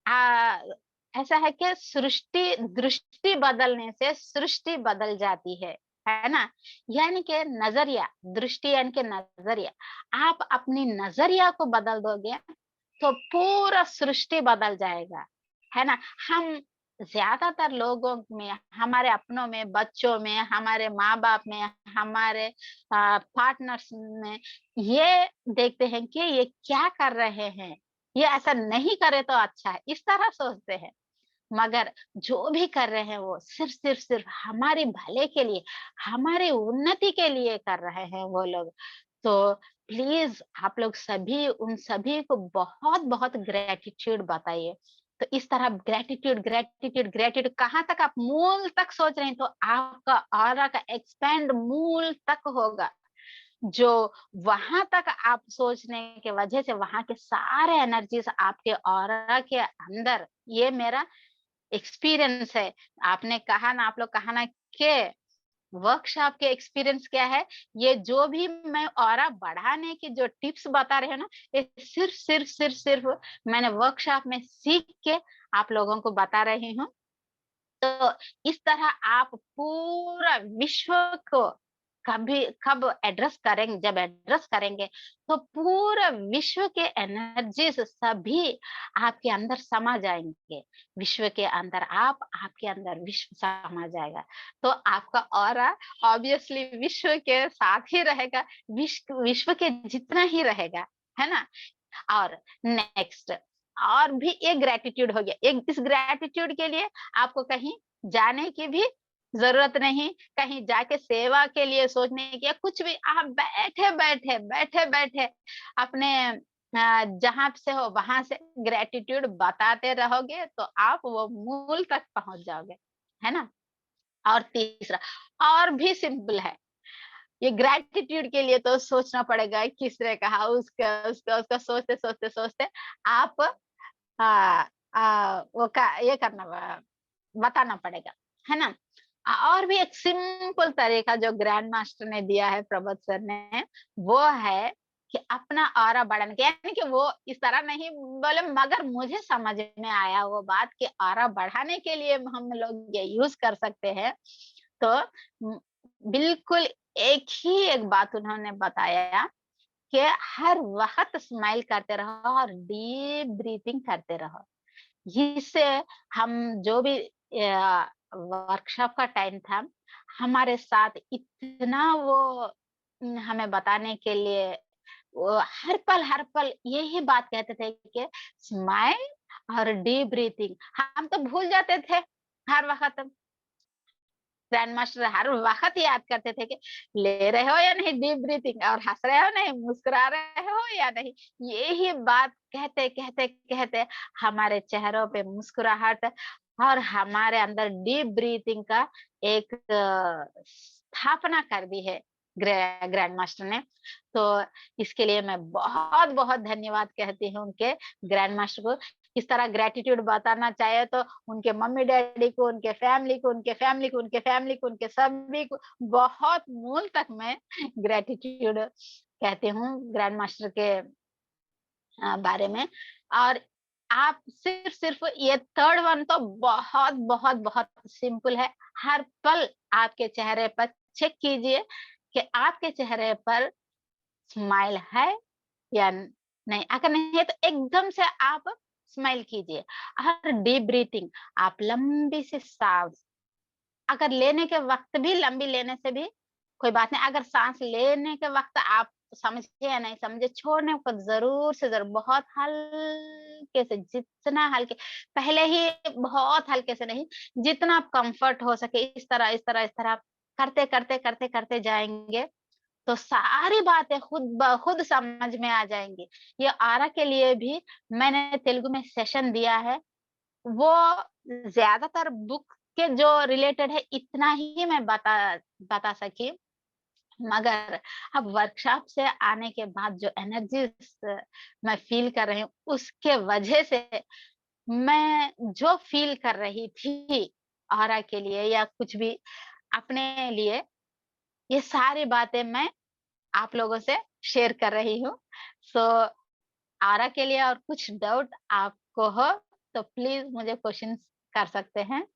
अ, ऐसा है कि सृष्टि दृष्टि बदलने से सृष्टि बदल जाती है ना? यानी कि नज़रिया, दृष्टि यानी कि नज़रिया। आप अपनी नज़रिया को बदल दोगे, तो पूरा सृष्टि बदल जाएगा, है ना? हम ज़्यादातर लोगों में, हमारे अपनों में, बच्चों में, हमारे माँ-बाप में, हमारे पार्टनर्स में ये देखते हैं कि ये क्या कर रहे हैं? ये ऐसा नहीं करे तो अच्छा है, इस तरह सोचते हैं। मगर जो भी कर रहे हैं वो सिर्फ हमारे भले के लिए, हमारी उन्नति के लिए कर रहे हैं वो लोग। तो प्लीज़ आप लोग सभी, उन सभी को बहुत-बहुत ग्रैटिट्यूड बताइए। तो इस तरह ग्रैटिट्यूड, ग्रैटिट्यूड, ग्रैटिट्यूड कहाँ तक आप मूल तक सोच रहे हैं, तो आपका ऑरा का एक्सपैंड मूल तक होगा। जो वहां तक आप सोचने के वजह से वहां के सारे एनर्जीज आपके ऑरा के अंदर, ये मेरा एक्सपीरियंस है। आपने कहा ना, आप लोग कहा ना कि वर्कशॉप के एक्सपीरियंस क्या है, ये जो भी मैं ऑरा बढ़ाने की जो टिप्स बता रहे हो ना, ये सिर्फ मैंने वर्कशॉप में सीख के आप लोगों को बता रही हूँ। तो इस तरह आप पूरा विश्व को कभी कब एड्रेस करेंगे, जब एड्रेस करेंगे, तो पूरा विश्व के एनर्जीज सभी आपके अंदर समा जाएंगे। विश्व के अंदर आप, आपके अंदर विश्व समा जाएगा। तो आपका ऑरा ऑब्वियसली विश्व के साथ ही रहेगा, विश्व के जितना ही रहेगा, है ना? और नेक्स्ट, और भी एक ग्रेटिट्यूड हो गया। एक इस ग्रेटिट्यूड के लिए आपको कहीं जाने की भी जरूरत नहीं, कहीं जाके सेवा के लिए सोचने की, या कुछ भी। आप बैठे बैठे अपने जहां से हो वहां से ग्रेटिट्यूड बताते रहोगे, तो आप वो मूल तक पहुंच जाओगे, है ना? और तीसरा, और भी सिंपल है। ये ग्रैटिट्यूड के लिए तो सोचना पड़ेगा, किसने कहा, उसका उसका उसका सोचते आप वो का ये बताना पड़ेगा, है ना? और भी एक सिंपल तरीका जो ग्रैंड मास्टर ने दिया है, प्रबोध सर ने, वो है कि अपना ऑरा बढ़ाने के, यानी कि वो इस तरह नहीं बोले, मगर मुझे समझ में आया वो बात कि ऑरा बढ़ाने के लिए हम लोग ये यूज कर सकते हैं। तो म, बिल्कुल एक बात उन्होंने बताया कि हर वक्त स्माइल करते रहो और डीप ब्रीथिंग करते रहो। इससे हम जो भी वर्कशॉप का टाइम था, हमारे साथ इतना वो हमें बताने के लिए, वो हर पल यही बात कहते थे कि स्माइल और डीप ब्रीथिंग। हम तो भूल जाते थे हर वक्त। ग्रैंड मास्टर हर वक्त याद करते थे कि ले रहे हो या नहीं डीप ब्रीथिंग, और हंस रहे हो नहीं, मुस्कुरा रहे हो या नहीं। यही बात कहते कहते कहते हमारे चेहरों पे मुस्कुराहट, और हमारे अंदर डीप ब्रीथिंग का एक स्थापना कर दी है ग्रैंड मास्टर ने। तो इसके लिए मैं बहुत बहुत धन्यवाद कहती हूँ उनके, ग्रैंड मास्टर को। इस तरह ग्रेटिट्यूड बताना चाहे तो उनके मम्मी डैडी को, उनके फैमिली को, उनके फैमिली को, उनके फैमिली को, उनके सभी को बहुत मूल तक मैं ग्रेटिट्यूड कहती हूँ ग्रैंड मास्टर के बारे में। और आप सिर्फ ये थर्ड वन तो बहुत बहुत बहुत सिंपल है। हर पल आपके चेहरे पर चेक कीजिए कि आपके चेहरे पर स्माइल है या नहीं। अगर नहीं है तो एकदम से आप स्माइल कीजिए। और डीप ब्रीथिंग, आप लंबी सी सांस, अगर लेने के वक्त भी लंबी लेने से भी कोई बात नहीं। अगर सांस लेने के वक्त आप समझे या नहीं समझे, छोड़ने को जरूर से जरूर बहुत हल्के से, जितना हल्के, पहले ही बहुत हल्के से नहीं, जितना आप कंफर्ट हो सके, इस तरह करते करते करते करते जाएंगे, तो सारी बातें खुद ब खुद समझ में आ जाएंगी। ये ऑरा के लिए भी मैंने तेलुगु में सेशन दिया है। वो ज्यादातर बुक के जो रिलेटेड है इतना ही मैं बता सकी। मगर अब वर्कशॉप से आने के बाद जो एनर्जीज मैं फील कर रही हूँ, उसके वजह से मैं जो फील कर रही थी ऑरा के लिए या कुछ भी अपने लिए, ये सारी बातें मैं आप लोगों से शेयर कर रही हूँ। सो ऑरा के लिए और कुछ डाउट आपको हो तो प्लीज मुझे क्वेश्चंस कर सकते हैं।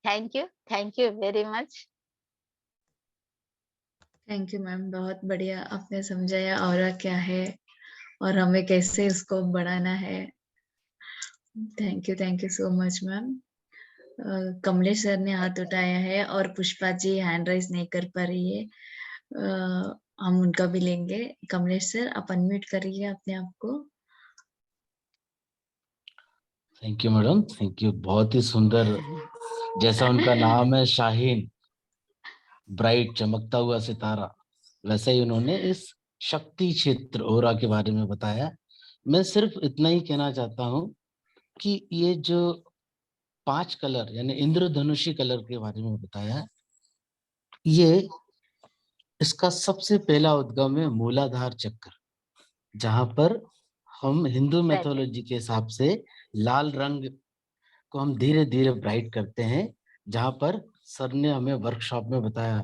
Thank you very much. Thank you ma'am, बहुत बढ़िया आपने समझाया ऑरा क्या है और हमें कैसे उसको बढ़ाना है। Thank you so much ma'am. Kamlesh sir ने हाथ उठाया है और पुष्पा जी हैंड राइज नहीं कर पा रही है। हम उनका भी लेंगे। कमलेश सर, आप अनम्यूट करिए अपने आप को। Thank you madam, thank you. बहुत ही सुंदर, जैसा उनका नाम है शाहीन, ब्राइट चमकता हुआ सितारा, वैसे ही उन्होंने इस शक्ति क्षेत्र ओरा के बारे में बताया। मैं सिर्फ इतना ही कहना चाहता हूँ कि ये जो 5 कलर यानी इंद्रधनुषी कलर के बारे में बताया, ये इसका सबसे पहला उद्गम है मूलाधार चक्र, जहां पर हम हिंदू मैथोलॉजी के हिसाब से लाल रंग को हम धीरे धीरे ब्राइट करते हैं, जहां पर सर ने हमें वर्कशॉप में बताया।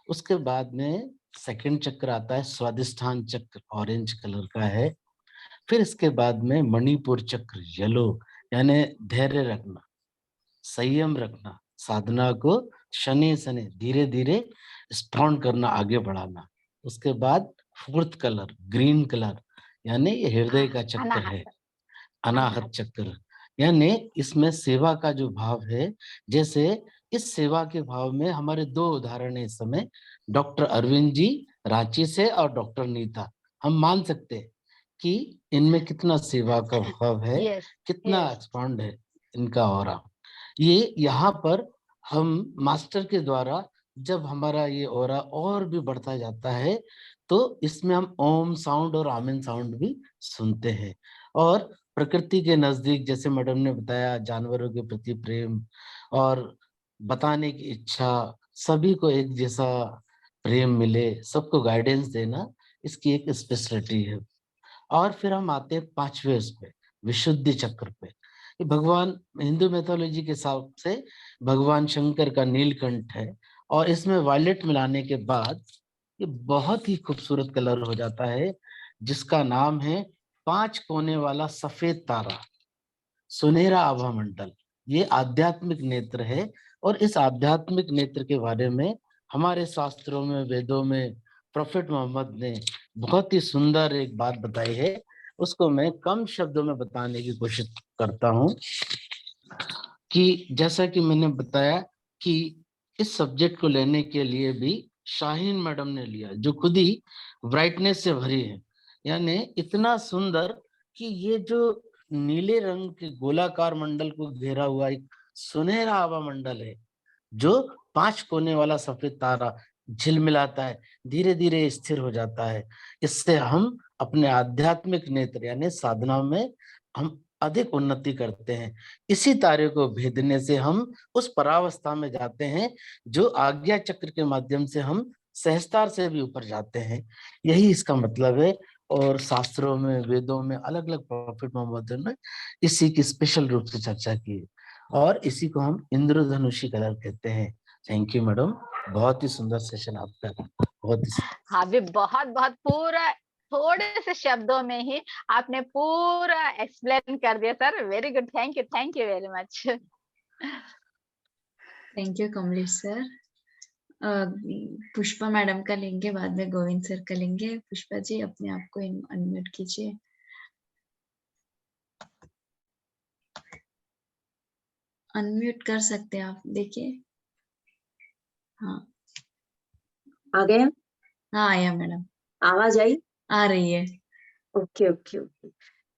उसके बाद में सेकंड चक्र आता है स्वादिष्ठान चक्र, ऑरेंज कलर का है। फिर इसके बाद में मणिपुर चक्र येलो, यानी धैर्य रखना, संयम रखना, साधना को शनि शनि धीरे धीरे स्ट्रॉन्ग करना, आगे बढ़ाना। उसके बाद फोर्थ कलर ग्रीन कलर, यानी ये हृदय का चक्र है, अनाहत चक्र। यानी इसमें सेवा का जो भाव है, जैसे इस सेवा के भाव में हमारे 2 उदाहरण है इस समय, डॉक्टर अरविंद जी रांची से और डॉक्टर नीता। हम मान सकते हैं कि इनमें कितना सेवा का भाव है, कितना एक्सपांड है इनका ऑरा। ये यहाँ पर हम मास्टर के द्वारा जब हमारा ये ऑरा और भी बढ़ता जाता है, तो इसमें हम ओम साउंड और आमिन साउंड भी सुनते हैं। और प्रकृति के नजदीक, जैसे मैडम ने बताया, जानवरों के प्रति प्रेम और बताने की इच्छा, सभी को एक जैसा प्रेम मिले, सबको गाइडेंस देना, इसकी एक स्पेशलिटी है। और फिर हम आते हैं 5वें उस पे, विशुद्धि चक्र पे। ये भगवान हिंदू मैथोलॉजी के हिसाब से भगवान शंकर का नीलकंठ है, और इसमें वायलेट मिलाने के बाद ये बहुत ही खूबसूरत कलर हो जाता है, जिसका नाम है 5 कोने वाला सफेद तारा, सुनहरा आभा मंडल। ये आध्यात्मिक नेत्र है, और इस आध्यात्मिक नेत्र के बारे में हमारे शास्त्रों में, वेदों में प्रोफेट मोहम्मद ने बहुत ही सुंदर एक बात बताई है। उसको मैं कम शब्दों में बताने की कोशिश करता हूँ कि जैसा कि मैंने बताया कि इस सब्जेक्ट को लेने के लिए भी शाहीन मैडम ने लिया, जो खुद ही ब्राइटनेस से भरी है। यानी इतना सुंदर कि ये जो नीले रंग के गोलाकार मंडल को घेरा हुआ एक सुनहरा आभा मंडल है, जो 5 कोने वाला सफेद तारा झिलमिलाता है, धीरे धीरे स्थिर हो जाता है। इससे हम अपने आध्यात्मिक नेत्र यानी साधना में हम अधिक उन्नति करते हैं। इसी तारे को भेदने से हम उस परावस्था में जाते हैं, जो आज्ञा चक्र के माध्यम से हम सहस्तार से भी ऊपर जाते हैं। यही इसका मतलब है। और शास्त्रों में, वेदों में अलग अलग प्रॉफिट मोहम्मद ने इसी की स्पेशल रूप से चर्चा की है, और इसी को हम इंद्रधनुषी कलर कहते हैं। थैंक यू मैडम, बहुत ही सुंदर सेशन आपका, बहुत ही हाँ भी बहुत बहुत पूरा थोड़े से शब्दों में ही आपने पूरा एक्सप्लेन कर दिया sir. Very good, thank you very much. Thank you Kamlesh sir. Pushpa madam का लेंगे, बाद में गोविंद सर का लेंगे। पुष्पा जी, अपने आप को अनम्यूट कीजिए। अनम्यूट कर सकते हैं आप, देखिए। हाँ, आ गए? हाँ आया मैडम, आवाज आई? आ रही है। Okay okay okay.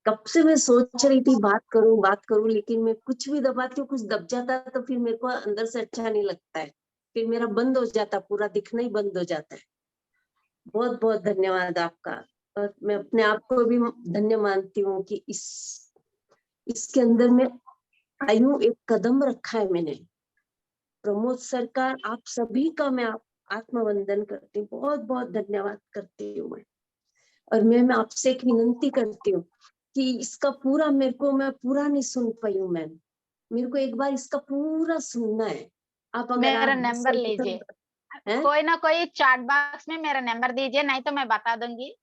कब से मैं सोच रही थी बात करूं, लेकिन मैं कुछ भी दबाती हूँ, कुछ दब जाता है तो फिर मेरे को अंदर से अच्छा नहीं लगता है, फिर मेरा बंद हो जाता, पूरा दिखना ही बंद हो जाता है। बहुत बहुत धन्यवाद आपका। और मैं अपने आप को भी धन्य मानती हूँ कि इसके अंदर मैं आई हूँ, एक कदम रखा है मैंने। प्रमोद सर का, आप सभी का मैं आत्मवंदन करती हूँ, बहुत बहुत धन्यवाद करती हूँ मैं। और मैं आपसे एक विनंती करती हूँ कि इसका पूरा मैं पूरा नहीं सुन पाई हूँ मैम, मेरे को एक बार इसका पूरा सुनना है। आप अगर मेरा आप नंबर लीजिए, हैं? कोई ना कोई चैट बॉक्स में मेरा नंबर दीजिए, नहीं तो मैं बता दूंगी।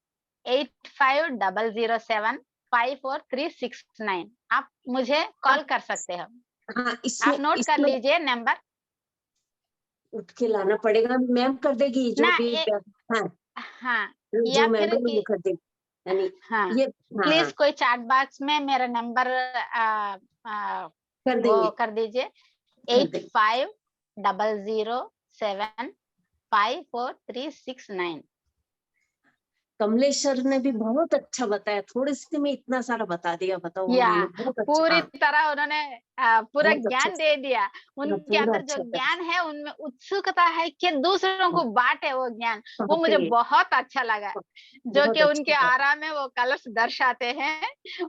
8500754369। आप मुझे कॉल कर सकते हो। हाँ, आप नोट कर इसमें लीजिए नंबर। उठ के लाना पड़ेगा, मैम कर देगी जो ना भी। हाँ, हाँ, जो या मैम फिर है वो कर देगी, यानी हाँ, ये। हाँ, प्लीज कोई चैट बॉक्स में मेरा नंबर कर वो देंगे, कर दीजिए। कर देंगे। 8500754369। कमलेश सर ने भी बहुत अच्छा बताया, थोड़े से में इतना सारा बता दिया, बताओ या उन्होंने बहुत अच्छा। पूरी हाँ, तरह उन्होंने पूरा बहुत अच्छा ज्ञान दे दिया। उनके पूरा अंदर जो अच्छा था। ज्ञान है उनमें उत्सुकता है कि दूसरों को बांटे वो ज्ञान। वो मुझे बातें बहुत अच्छा लगा, जो बहुत कि अच्छा उनके था। आरा में वो कलश दर्शाते हैं,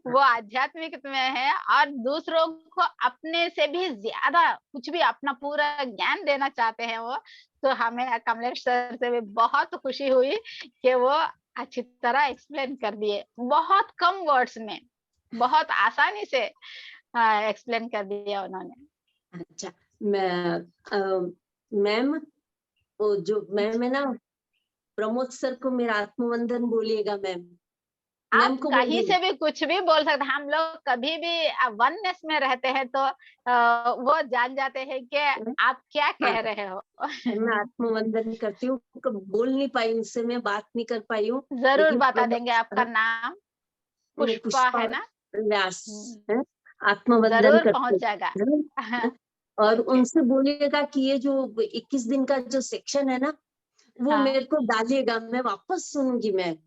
वो आध्यात्मिक में है और दूसरों को अपने से भी ज्यादा कुछ भी अपना पूरा ज्ञान देना चाहते हैं वो। तो हमें कमलेश सर से भी बहुत खुशी हुई कि वो अच्छी तरह एक्सप्लेन कर दिए, बहुत कम वर्ड्स में बहुत आसानी से एक्सप्लेन कर दिया उन्होंने। अच्छा, मैम, वो जो मैम है ना, प्रमोद सर को मेरा आत्मवंदन बोलिएगा मैम। मैम आप को कहीं बोलिएगा। से भी कुछ भी बोल सकते हैं। हम लोग कभी भी वननेस में रहते हैं तो वो जान जाते हैं कि आप क्या हाँ, कह रहे हो। मैं आत्मवंदन करती हूँ, बोल नहीं पाई, उनसे मैं बात नहीं कर पाई हूँ। जरूर लेकिन बता देंगे। आपका नाम पुष्पा पुष्पा है ना? व्यास है, आत्मवंदन जरूर करते पहुंच जाएगा। हैं। और ओके। उनसे बोलिएगा कि ये जो 21 दिन का जो सेक्शन है ना, वो हाँ, मेरे को डालिएगा, मैं वापस सुनूंगी मैं।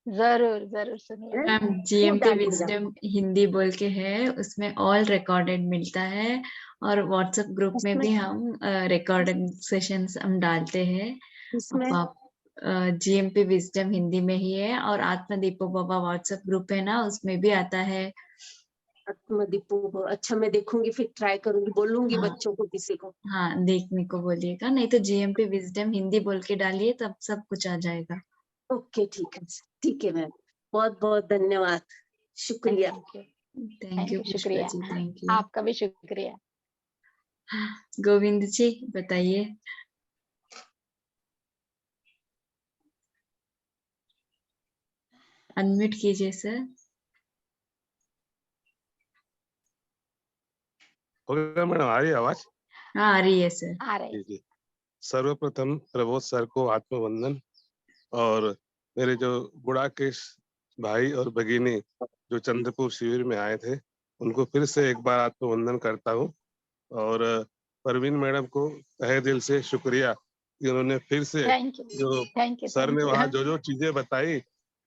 जरूर जरूर सुनिए। है? मैम वो जीएमपी डालिएगा। विजडम हिंदी बोल के है, उसमें ऑल रिकॉर्डेड मिलता है। और व्हाट्सएप ग्रुप में उसमें भी हम रिकॉर्डिंग सेशंस हम डालते हैं। इसमें आप जीएमपी विजडम हिंदी में ही है, और आत्मा दीपो बाबा व्हाट्सएप ग्रुप है ना, उसमें भी आता है। आत्मदीपो, अच्छा मैं देखूंगी, फिर ट्राई करूंगी, बोलूंगी हाँ बच्चों को, किसी को। हाँ, देखने को बोलिएगा, नहीं तो जीएमपी विजडम हिंदी बोल के डालिए, तब सब कुछ आ जाएगा। ओके, ठीक है मैम, बहुत बहुत धन्यवाद, शुक्रिया। थैंक यू पुष्पा शुक्रिया। जी, थैंक यू। आपका भी शुक्रिया। गोविंद जी बताइए। अनम्यूट कीजिए सर। हो गया मैडम, आ रही है आवाज? हाँ आ रही है सर। आ रही। जी जी। सर्वप्रथम प्रबोध सर को आत्मवंदन, और मेरे जो गुड़ाकेश भाई और भगिनी जो चंद्रपुर शिविर में आए थे, उनको फिर से एक बार आत्मवंदन करता हूँ। और परवीन मैडम को तहे दिल से शुक्रिया कि उन्होंने फिर से थैंक यू, जो थैंक यू, सर ने थैंक वहाँ यू। जो चीजें बताई,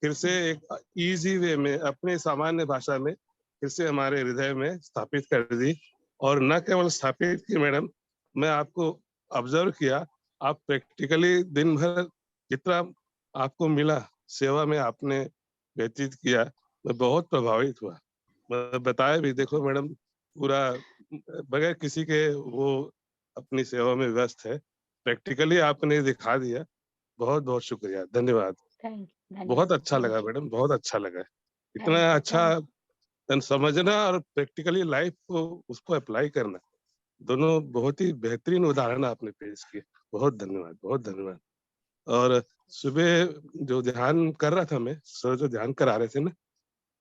फिर से एक इजी वे में अपने सामान्य भाषा में फिर से हमारे हृदय में स्थापित कर दी। और न केवल स्थापित की मैडम, मैं आपको ऑब्जर्व किया, आप प्रैक्टिकली दिन भर जितना आपको मिला सेवा में आपने व्यतीत किया, मैं बहुत प्रभावित हुआ। मैं बताया भी, देखो मैडम पूरा बगैर किसी के वो अपनी सेवा में व्यस्त है, प्रैक्टिकली आपने दिखा दिया। बहुत बहुत शुक्रिया, धन्यवाद। थैंक यू, बहुत अच्छा धन्यवाद। लगा मैडम, बहुत अच्छा लगा। थैंक इतना यू, अच्छा थैंक समझना और प्रैक्टिकली लाइफ को उसको अप्लाई करना, दोनों बहुत ही बेहतरीन उदाहरण आपने पेश किए। बहुत धन्यवाद, बहुत धन्यवाद। और सुबह जो ध्यान कर रहा था मैं, सर जो ध्यान करा रहे थे ना,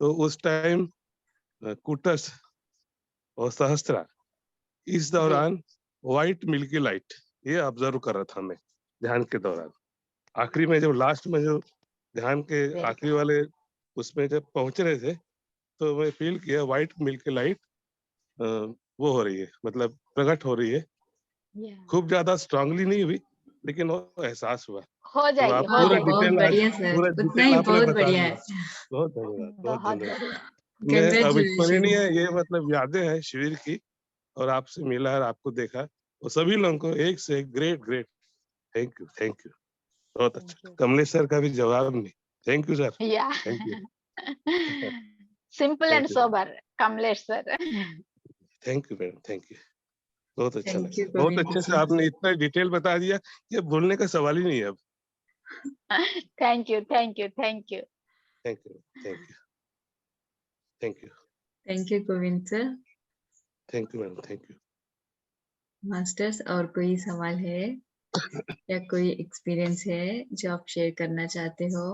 तो उस टाइम कुटस और सहस्त्रा, इस दौरान व्हाइट मिल्की लाइट ये ऑब्जर्व कर रहा था मैं ध्यान के दौरान। आखिरी में जब लास्ट में जो ध्यान के Very आखिरी वाले उसमें जब पहुंच रहे थे, तो मैं फील किया व्हाइट मिल्की लाइट वो हो रही है, मतलब प्रकट हो रही है। Yeah. खूब ज्यादा स्ट्रांगली नहीं हुई, लेकिन वो एहसास हुआ। हो तो जाएगी, आप हो हाँ पूरा जाएगी। बहुत डिटेल आज बढ़िया सर, पूरा उतना डिटेल ही आपने बहुत बता बढ़िया दिया। है। बहुत धन्यवाद, बहुत बहुत धन्यवाद। बढ़िया। मैं अविस्मरणीय Congratulations. ये मतलब यादें हैं शिविर की, और आपसे मिला और आपको देखा, और सभी लोगों को एक से एक ग्रेट ग्रेट थैंक यू, बहुत अच्छा। कमलेश सर का भी जवाब नहीं। Thank you sir, Yeah. Thank you, Simple and thank you, sober, Kamlesh sir. Thank you madam, thank you, बहुत अच्छा Thank you, लगा, बहुत Govind अच्छे से ji. आपने इतना डिटेल बता दिया कि अब बोलने का सवाल ही नहीं है अब। Thank you, thank you, thank you. Thank you, thank you, thank you, Thank you, Govind sir. Thank you madam, thank you. Masters, और कोई सवाल है या कोई एक्सपीरियंस है जो आप शेयर करना चाहते हो?